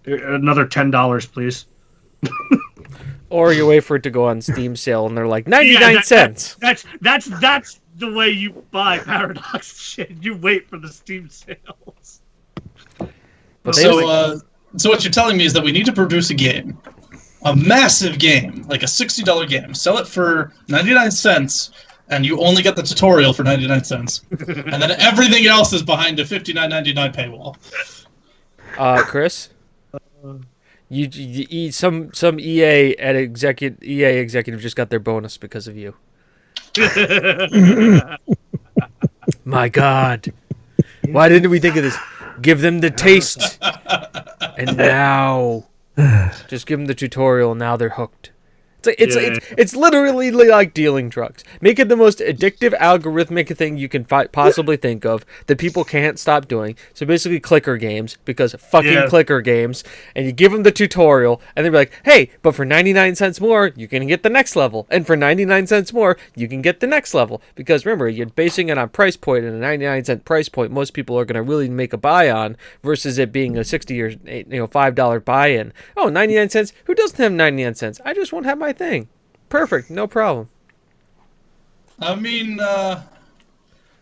Another $10, please. Or you wait for it to go on Steam sale and they're like 99 cents. That's the way you buy Paradox shit. You wait for the Steam sales. So what you're telling me is that we need to produce a game, a massive game, like a $60 game, sell it for 99 cents, and you only get the tutorial for 99 cents. And then everything else is behind a $59.99 paywall. Chris, some EA executive just got their bonus because of you. My God, why didn't we think of this? Give them the taste, and now just give them the tutorial, and now they're hooked. It's literally like dealing drugs. Make it the most addictive algorithmic thing you can possibly think of that people can't stop doing. So basically clicker games, because fucking clicker games. And you give them the tutorial, and they're like, hey, but for 99 cents more, you can get the next level. And for 99 cents more, you can get the next level. Because remember, you're basing it on price point, and a 99-cent price point most people are going to really make a buy on, versus it being a $60 or $5 buy-in. Oh, 99 cents? Who doesn't have 99 cents? I just won't have my thing. Perfect, no problem. I mean,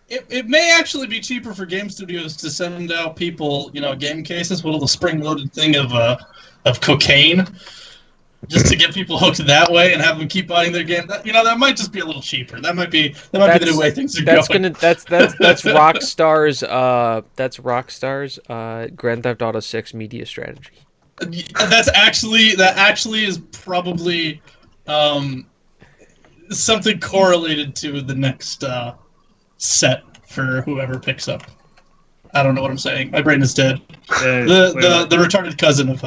it may actually be cheaper for game studios to send out people, game cases with a little spring-loaded thing of cocaine, just to get people hooked that way and have them keep buying their game. That might just be a little cheaper. That might be the new way things are going. That's Rockstar's Grand Theft Auto 6 media strategy. That actually is probably something correlated to the next set for whoever picks up. I don't know what I'm saying. My brain is dead. The retarded cousin of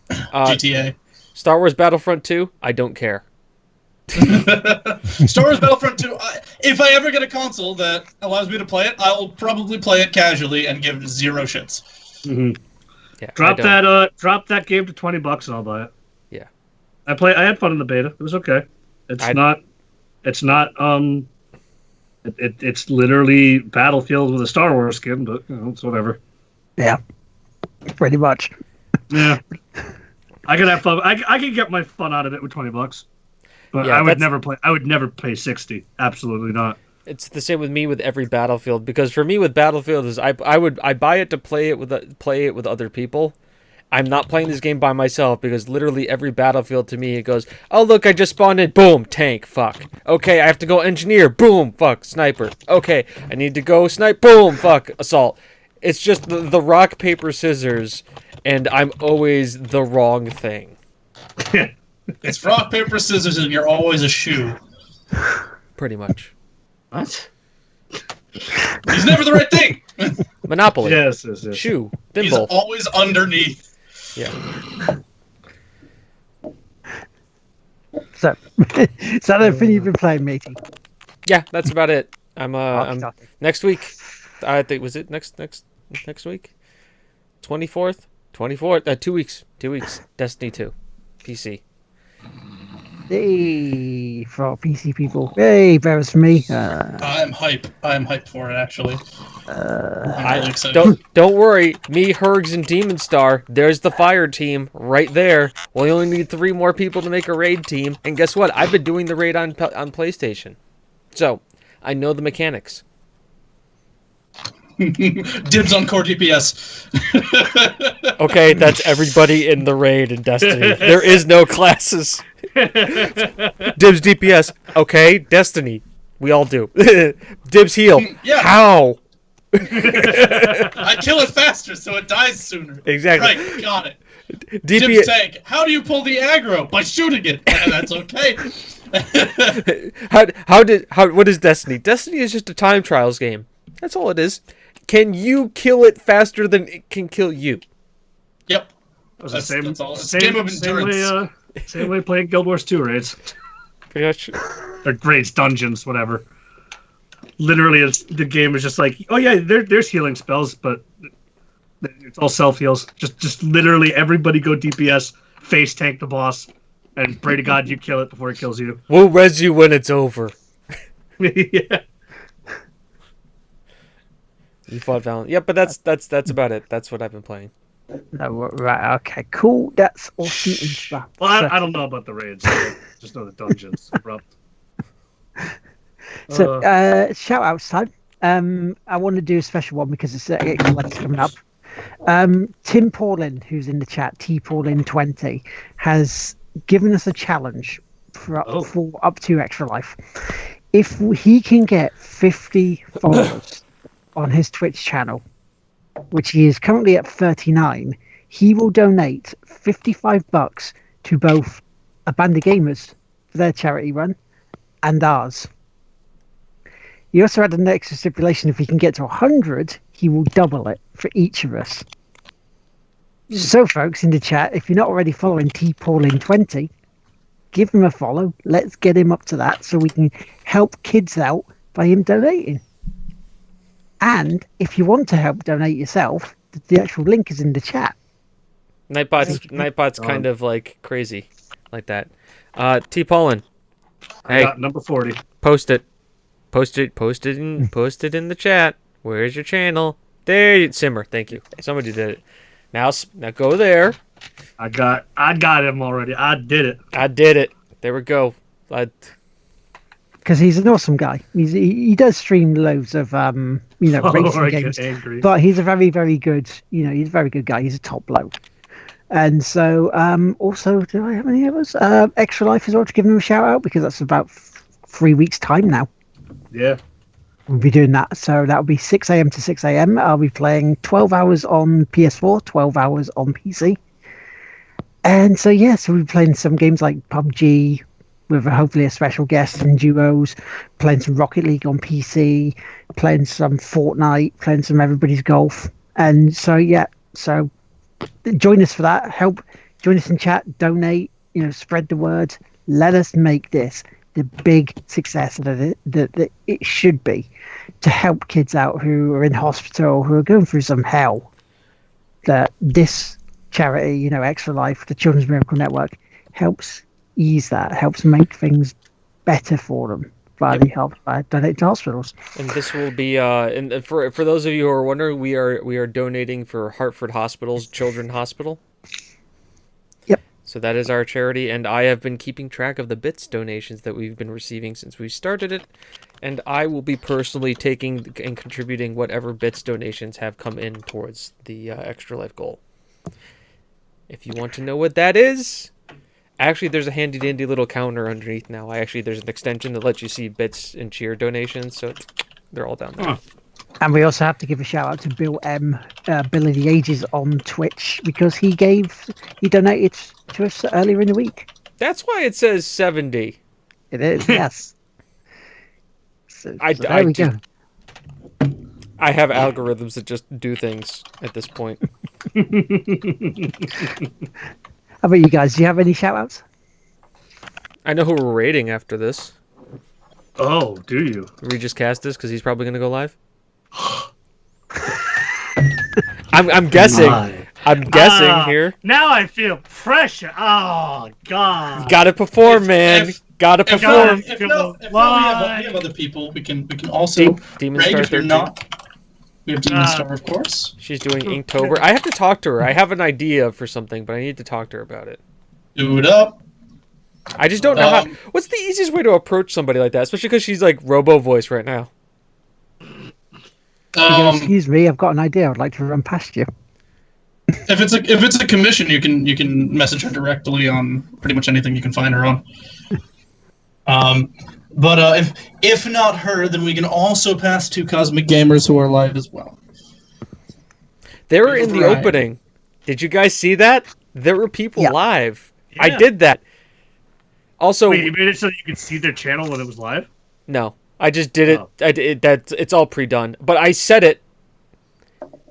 GTA. Star Wars Battlefront 2. I don't care. Star Wars Battlefront 2. If I ever get a console that allows me to play it, I'll probably play it casually and give zero shits. Mm-hmm. Yeah, drop that game to $20 and I'll buy it. Yeah, I had fun in the beta. It was okay. It's literally Battlefield with a Star Wars skin, but it's whatever. Yeah, pretty much. Yeah, I could have fun. I could get my fun out of it with $20, but yeah, I would never play. I would never pay 60. Absolutely not. It's the same with me with every Battlefield, because for me with Battlefield is I buy it to play it with other people. I'm not playing this game by myself, because literally every Battlefield to me it goes, oh look, I just spawned in, boom, tank, fuck. Okay, I have to go engineer, boom, fuck, sniper. Okay, I need to go snipe, boom, fuck, assault. It's just the rock paper scissors, and I'm always the wrong thing. It's rock paper scissors, and you're always a shoe. Pretty much. What? He's never the right thing. Monopoly. Yes. Shoe. He's Thimble. always underneath. Yeah. So, is that everything you've been playing, matey? Yeah, that's about it. I'm Talking. next week. I think was it next week? 24th. 2 weeks. 2 weeks. Destiny 2. PC. Hey, for PC people. Hey, bears for me. I'm hype. I'm hyped for it, actually. I'm really excited. Don't worry. Me, Hergs, and Demon Star. There's the fire team right there. We only need 3 more people to make a raid team. And guess what? I've been doing the raid on PlayStation, so I know the mechanics. Dibs on core DPS. Okay, that's everybody in the raid in Destiny. There is no classes. Dibs DPS. Okay, Destiny. We all do. Dibs heal. Yeah. How? I kill it faster so it dies sooner. Exactly. Right, got it. DPS. Dibs tank. How do you pull the aggro? By shooting it. And that's okay. What is Destiny? Destiny is just a time trials game. That's all it is. Can you kill it faster than it can kill you? Yep. That's all. It's a game of endurance. Same way playing Guild Wars 2 raids. Pretty much. Or raids, dungeons, whatever. Literally, the game is just like, oh yeah, there's healing spells, but it's all self-heals. Just literally everybody go DPS, face tank the boss, and pray to God you kill it before it kills you. We'll res you when it's over. Yeah. You fought Valorant. Yeah, but that's about it. That's what I've been playing. No, right, okay, cool. That's awesome and stuff. Well, I don't know about the raids. I just know the dungeons. Abrupt. So, shout outs time. I want to do a special one because it's coming up. Tim Paulin, who's in the chat, TPaulin20, has given us a challenge for up to Extra Life. if he can get 50 followers on his Twitch channel, which he is currently at 39, he will donate $55 to both a Band of Gamers for their charity run and ours. He also had an extra stipulation: if we can get to 100, he will double it for each of us. So, folks in the chat, if you're not already following TPaulin20, give him a follow. Let's get him up to that so we can help kids out by him donating. And if you want to help donate yourself, the actual link is in the chat. Nightbot's kind of like crazy like that. T Paulin. Hey, Got number 40. post it in the chat. Where's your channel? There you simmer. Thank you. Somebody did it. Now go there. I got him already. I did it. I did it. There we go. Because he's an awesome guy. He does stream loads of racing I games, get angry. but he's a very, very good, he's a very good guy. He's a top bloke. And so, also, do I have any others? Extra Life as well, to give him a shout out, because that's about 3 weeks time now. Yeah. We'll be doing that. So that'll be 6 a.m. to 6 a.m. I'll be playing 12 hours on PS4, 12 hours on PC. And so, so we'll be playing some games like PUBG with hopefully a special guest and duos, playing some Rocket League on PC, playing some Fortnite, playing some Everybody's Golf. And so, so join us for that. Join us in chat, donate, spread the word. Let us make this the big success that it should be, to help kids out who are in hospital, who are going through some hell. That this charity, Extra Life, the Children's Miracle Network, helps ease that, helps make things better for them by the help by donating to hospitals. And this will be and for those of you who are wondering, we are donating for Hartford Hospital's Children's Hospital. Yep. So that is our charity, and I have been keeping track of the bits donations that we've been receiving since we started it, and I will be personally taking and contributing whatever bits donations have come in towards the Extra Life goal. If you want to know what that is, actually there's a handy dandy little counter underneath now. There's an extension that lets you see bits and cheer donations, so they're all down there. Huh. And we also have to give a shout out to Bill M, Bill of the Ages on Twitch, because he donated to us earlier in the week. That's why it says 70. It is, yes. So there we go. I have algorithms that just do things at this point. How about you guys? Do you have any shout outs? I know who we're rating after this. Oh, do you? Regis Castus, because he's probably going to go live. I'm guessing. I'm guessing here. Now I feel pressure. Oh, God. You gotta perform, man. Gotta perform. If we have other people, we can also Demon rate Star if you're 13. not. We have Demon Star, of course. She's doing Inktober. I have to talk to her. I have an idea for something, but I need to talk to her about it. Do it up. I just don't know how. What's the easiest way to approach somebody like that? Especially because she's like robo voice right now. Excuse me, I've got an idea. I'd like to run past you. If it's a commission, you can message her directly on pretty much anything you can find her on. But if not her, then we can also pass to Cosmic Gamers, who are live as well. They were in the opening. Did you guys see that? There were people live. Yeah. I did that. Also, wait, you made it so you could see their channel when it was live? No, I just did it. It's all pre-done. But I said it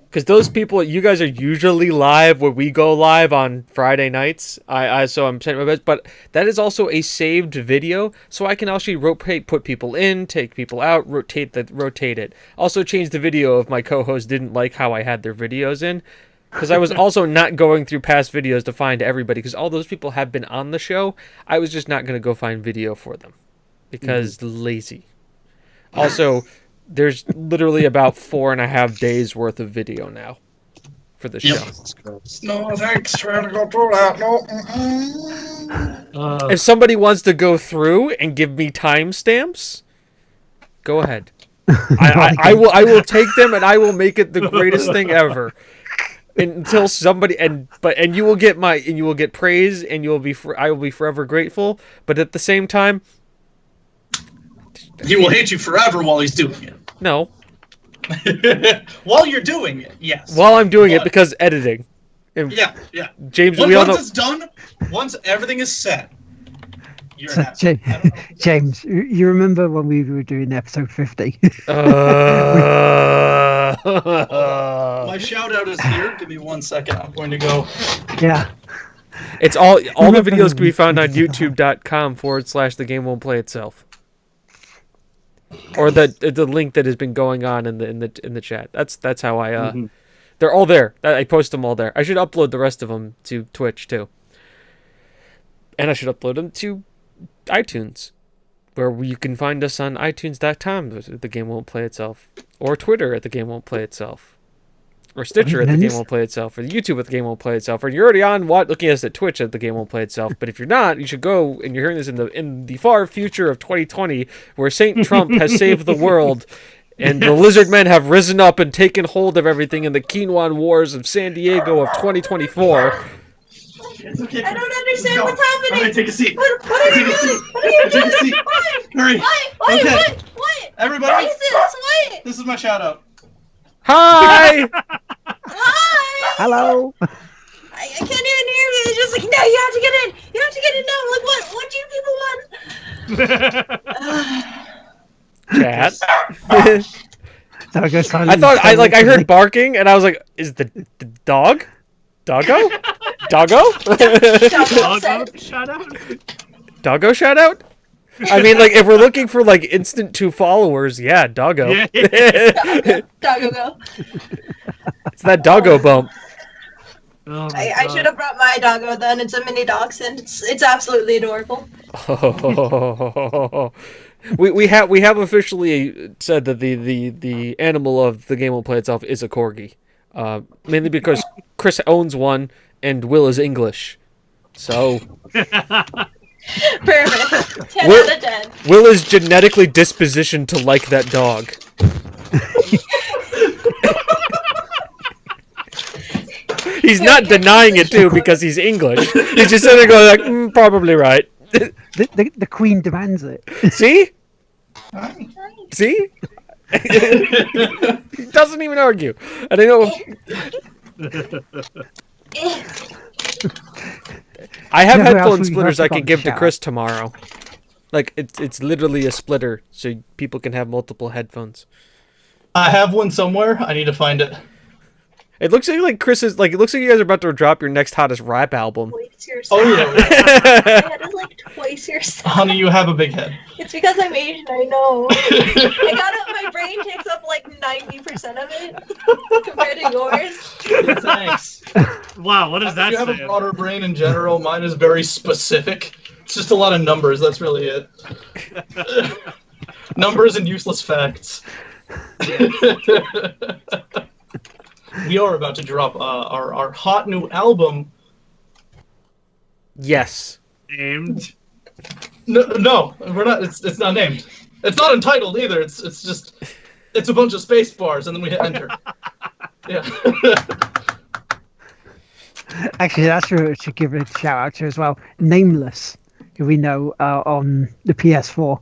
because those people, you guys are usually live when we go live on Friday nights. So I'm saying my best, but that is also a saved video, so I can actually put people in, take people out, rotate it. Also change the video if my co-host didn't like how I had their videos in. Because I was also not going through past videos to find everybody, because all those people have been on the show. I was just not going to go find video for them because lazy. Also, there's literally about 4.5 days worth of video now for the show. No, thanks. Trying to go through that. No. If somebody wants to go through and give me timestamps, go ahead. I will take them and I will make it the greatest thing ever. Until somebody you will get praise and I will be forever grateful. But at the same time, He will hate you forever while he's doing it. No. While you're doing it, yes. While I'm doing it because editing. And Yeah. James, Once, we all know. it's done, once everything is set, you're So, happy. James, you remember when we were doing episode 50? My shout out is here. Give me 1 second. I'm going to go. Yeah. It's all the videos can be found on youtube.com/the game won't play itself. Or the link that has been going on in the chat. That's how I they're all there. I post them all there. I should upload the rest of them to Twitch too. And I should upload them to iTunes, where you can find us on iTunes.com. The game won't play itself, or Twitter at the game won't play itself, or Stitcher at the game won't play itself, or YouTube at the game won't play itself, or you're already on looking at us at Twitch at the game won't play itself. But if you're not, you should go, and you're hearing this in the far future of 2020, where Saint Trump has saved the world, and the lizard men have risen up and taken hold of everything in the Quinoan Wars of San Diego of 2024. It's okay. I don't understand what's happening. I'm gonna take a seat. What are you doing? What are you Take a doing? seat. What? Hurry. What? Okay. What? Everybody, What is this? What? this is my shout out. Hi! Hi. Hello. I can't even hear you. It's just like, no, you have to get in. You have to get in now. Like, what? What do you people want? Chat. So I go silent. I thought I heard barking, and I was like, "Is the dog? Doggo? Doggo? Shut up. Doggo shout out?" I mean, like, if we're looking for like instant 2 followers, yeah, doggo. Doggo go. It's that doggo bump. Oh my I should have brought my doggo then. It's a mini dachshund. It's absolutely adorable. We have officially said that the animal of the game will play itself is a corgi, mainly because Chris owns one and Will is English, so Perfect. 10 Will- out of 10. Will is genetically dispositioned to like that dog. He's not denying it too because he's English. He's just sitting there going like, probably right. The Queen demands it. See? See? He doesn't even argue. And I know I have Yeah, who else headphone would we splitters have I can to give to shout Chris tomorrow. Like it's literally a splitter so people can have multiple headphones. I have one somewhere. I need to find it. It looks like Chris is like it looks like you guys are about to drop your next hottest rap album. Twice your size. Oh yeah. My head is like twice your size. Honey, you have a big head. It's because I'm Asian, I know. I got it, my brain takes up like 90% of it compared to yours. Thanks. Wow, what does that You have a say? broader brain in general. Mine is very specific. It's just a lot of numbers. That's really it. Numbers and useless facts. We are about to drop our hot new album. Yes. Named. No, we're not. It's not named. It's not entitled either. It's just it's a bunch of space bars and then we hit enter. Yeah. Actually, that's who I should give a shout out to as well. Nameless, who we know on the PS4.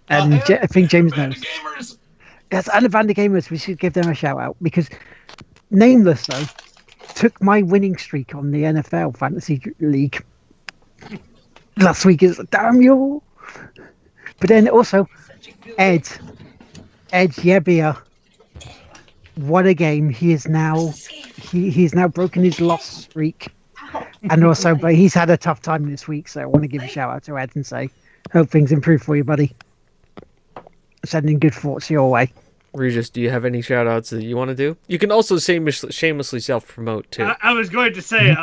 And I think James knows. Gamers. Yes, and the Vander Gamers, we should give them a shout out because Nameless, though, took my winning streak on the NFL Fantasy League last week. Is damn you! But then also, Ed Yebbia, what a game! He is now he's now broken his loss streak, and also, but he's had a tough time this week. So I want to give a shout out to Ed and say, hope things improve for you, buddy. Sending good thoughts your way. Regis, do you have any shout outs that you want to do? You can also shamelessly self-promote too. I was going to say,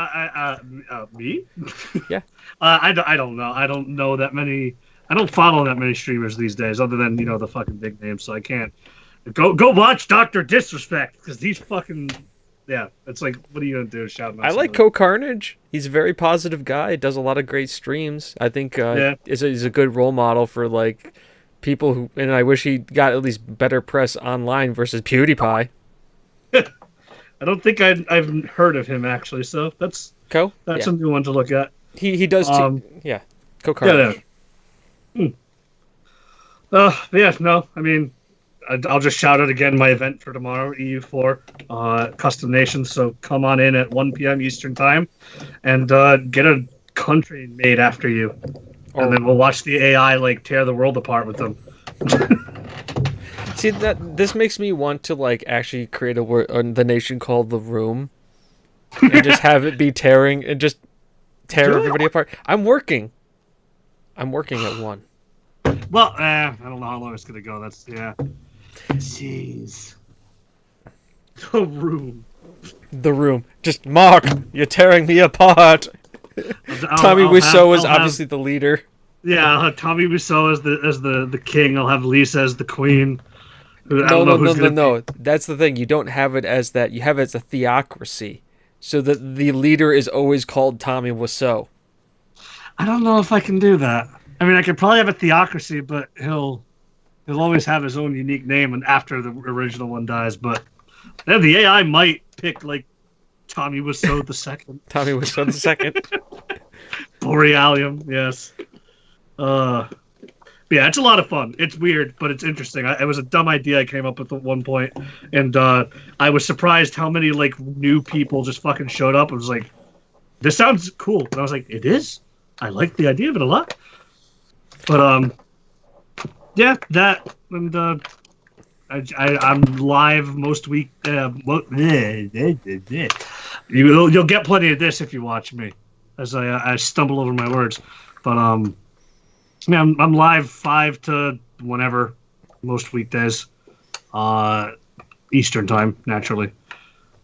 me? Yeah. I don't know. I don't know that many. I don't follow that many streamers these days, other than the fucking big names. So I can't go watch Dr. Disrespect because he's fucking. Yeah, it's like, what are you gonna do? Shout him out. I like Co Carnage. He's a very positive guy. Does a lot of great streams. I think is a good role model for like people who. And I wish he got at least better press online versus PewDiePie. I don't think I've heard of him actually. So that's Co. a new one to look at. He does. Co Carnage. Yeah. Yeah, no, I mean, I'll just shout out again my event for tomorrow, EU4 Custom Nations. So come on in at 1 p.m. Eastern Time and get a country made after you. And then we'll watch the AI like tear the world apart with them. See, this makes me want to like actually create the nation called the Room, and just have it be tearing and just tear everybody apart. I'm working at 1. Well, I don't know how long it's gonna go. That's Jeez. The Room. The Room. Just Mark, you're tearing me apart. Tommy Wiseau is obviously the leader. Yeah, I'll have Tommy Wiseau as the king. I'll have Lisa as the queen. No. That's the thing. You don't have it as that. You have it as a theocracy. So that the leader is always called Tommy Wiseau. I don't know if I can do that. I mean, I could probably have a theocracy, but he'll always have his own unique name and after the original one dies. But the AI might pick like Tommy Wiseau the second. Tommy Wiseau the second. Borealium, yes. Yeah, it's a lot of fun. It's weird, but it's interesting. It was a dumb idea I came up with at one point, and I was surprised how many like new people just fucking showed up. I was like, "This sounds cool," and I was like, "It is. I like the idea of it a lot." But yeah, that and I'm live most week. You'll get plenty of this if you watch me, as I stumble over my words. But yeah, I'm live 5 to whenever, most weekdays, Eastern time, naturally.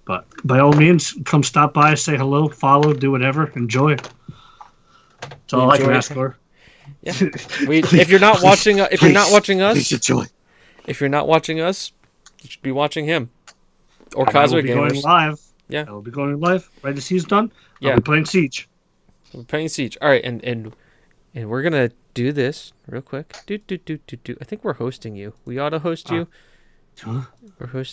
But by all means, come stop by, say hello, follow, do whatever, enjoy. That's all I can ask for. Yeah. If you're not watching, if you're not watching us, enjoy. If you're not watching us, you should be watching him or I will Cosmic be going Gamers. live. Yeah, I will be going live right as he's done. Yeah, I'll be playing Siege. We're playing Siege. All right, and we're gonna do this real quick. Do. I think we're hosting you. We auto-host you. Huh? We're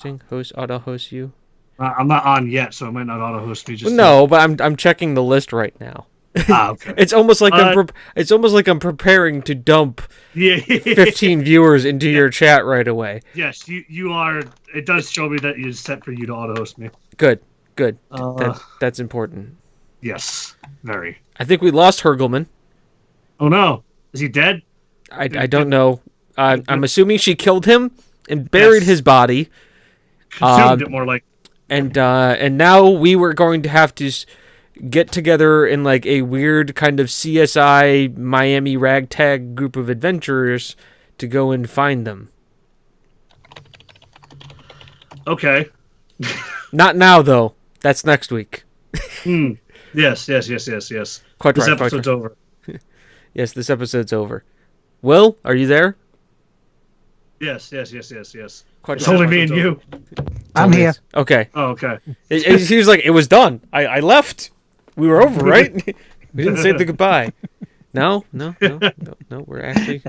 auto-host you. I'm not on yet, so it might not auto-host me. Just No, but I'm checking the list right now. Okay. It's almost like I'm preparing to dump 15 viewers into your chat right away. Yes, you are. It does show me that it's set for you to auto-host me. Good. That's important. Yes, very. I think we lost Hergelman. Oh no, is he dead? I don't know. I'm assuming she killed him and buried his body. Consumed it more like. And now we were going to have to get together in like a weird kind of CSI Miami ragtag group of adventurers to go and find them. Okay. Not now though. That's next week. Yes. Quite this right, episode's over. Yes, this episode's over. Will, are you there? Yes. Quite It's right. only me and you. I'm here. Okay. Oh, okay. He was like, it was done. I left. We were over, right? We didn't say the goodbye. No. We're actually.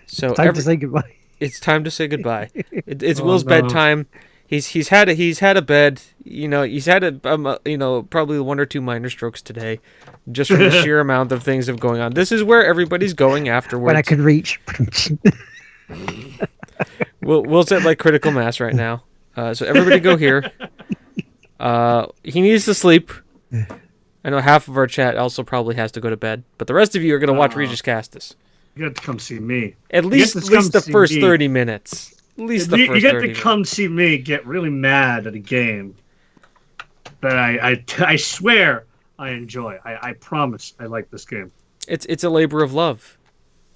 So Time to say goodbye. It's time to say goodbye. It's Will's bedtime. He's had a bed. He's had probably 1 or 2 minor strokes today, just from the sheer amount of things of going on. This is where everybody's going afterwards. When I could reach. Will's at like critical mass right now. So everybody go here. He needs to sleep. I know half of our chat also probably has to go to bed, but the rest of you are going to watch Regis Castus. You get to come see me. At least the first 30 minutes. At least the first 30 You minutes. get to come see me get really mad at a game that I swear I enjoy. I promise I like this game. It's a labor of love.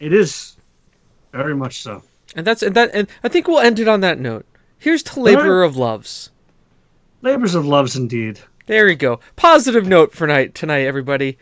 It is very much so. And I think we'll end it on that note. Here's to labor of loves. Labors of loves indeed. There you go. Positive note for tonight, everybody.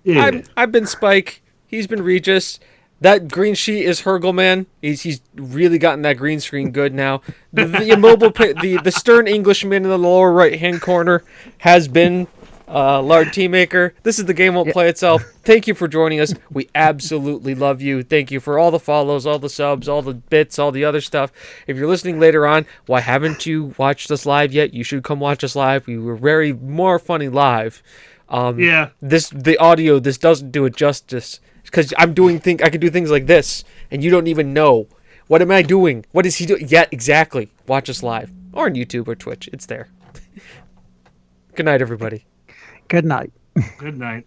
Yeah. I've been Spike. He's been Regis. That green sheet is Hergelman. He's really gotten that green screen good now. The immobile, the stern Englishman in the lower right hand corner has been Lard Teammaker. This is The Game Won't Play Itself. Thank you for joining us. We absolutely love you. Thank you for all the follows, all the subs, all the bits, all the other stuff. If you're listening later on, why haven't you watched us live yet? You should come watch us live. We were more funny live. The audio, this doesn't do it justice because I can do things like this, and you don't even know. What am I doing? What is he doing? Yeah, exactly. Watch us live or on YouTube or Twitch. It's there. Good night, everybody. Good night. Good night.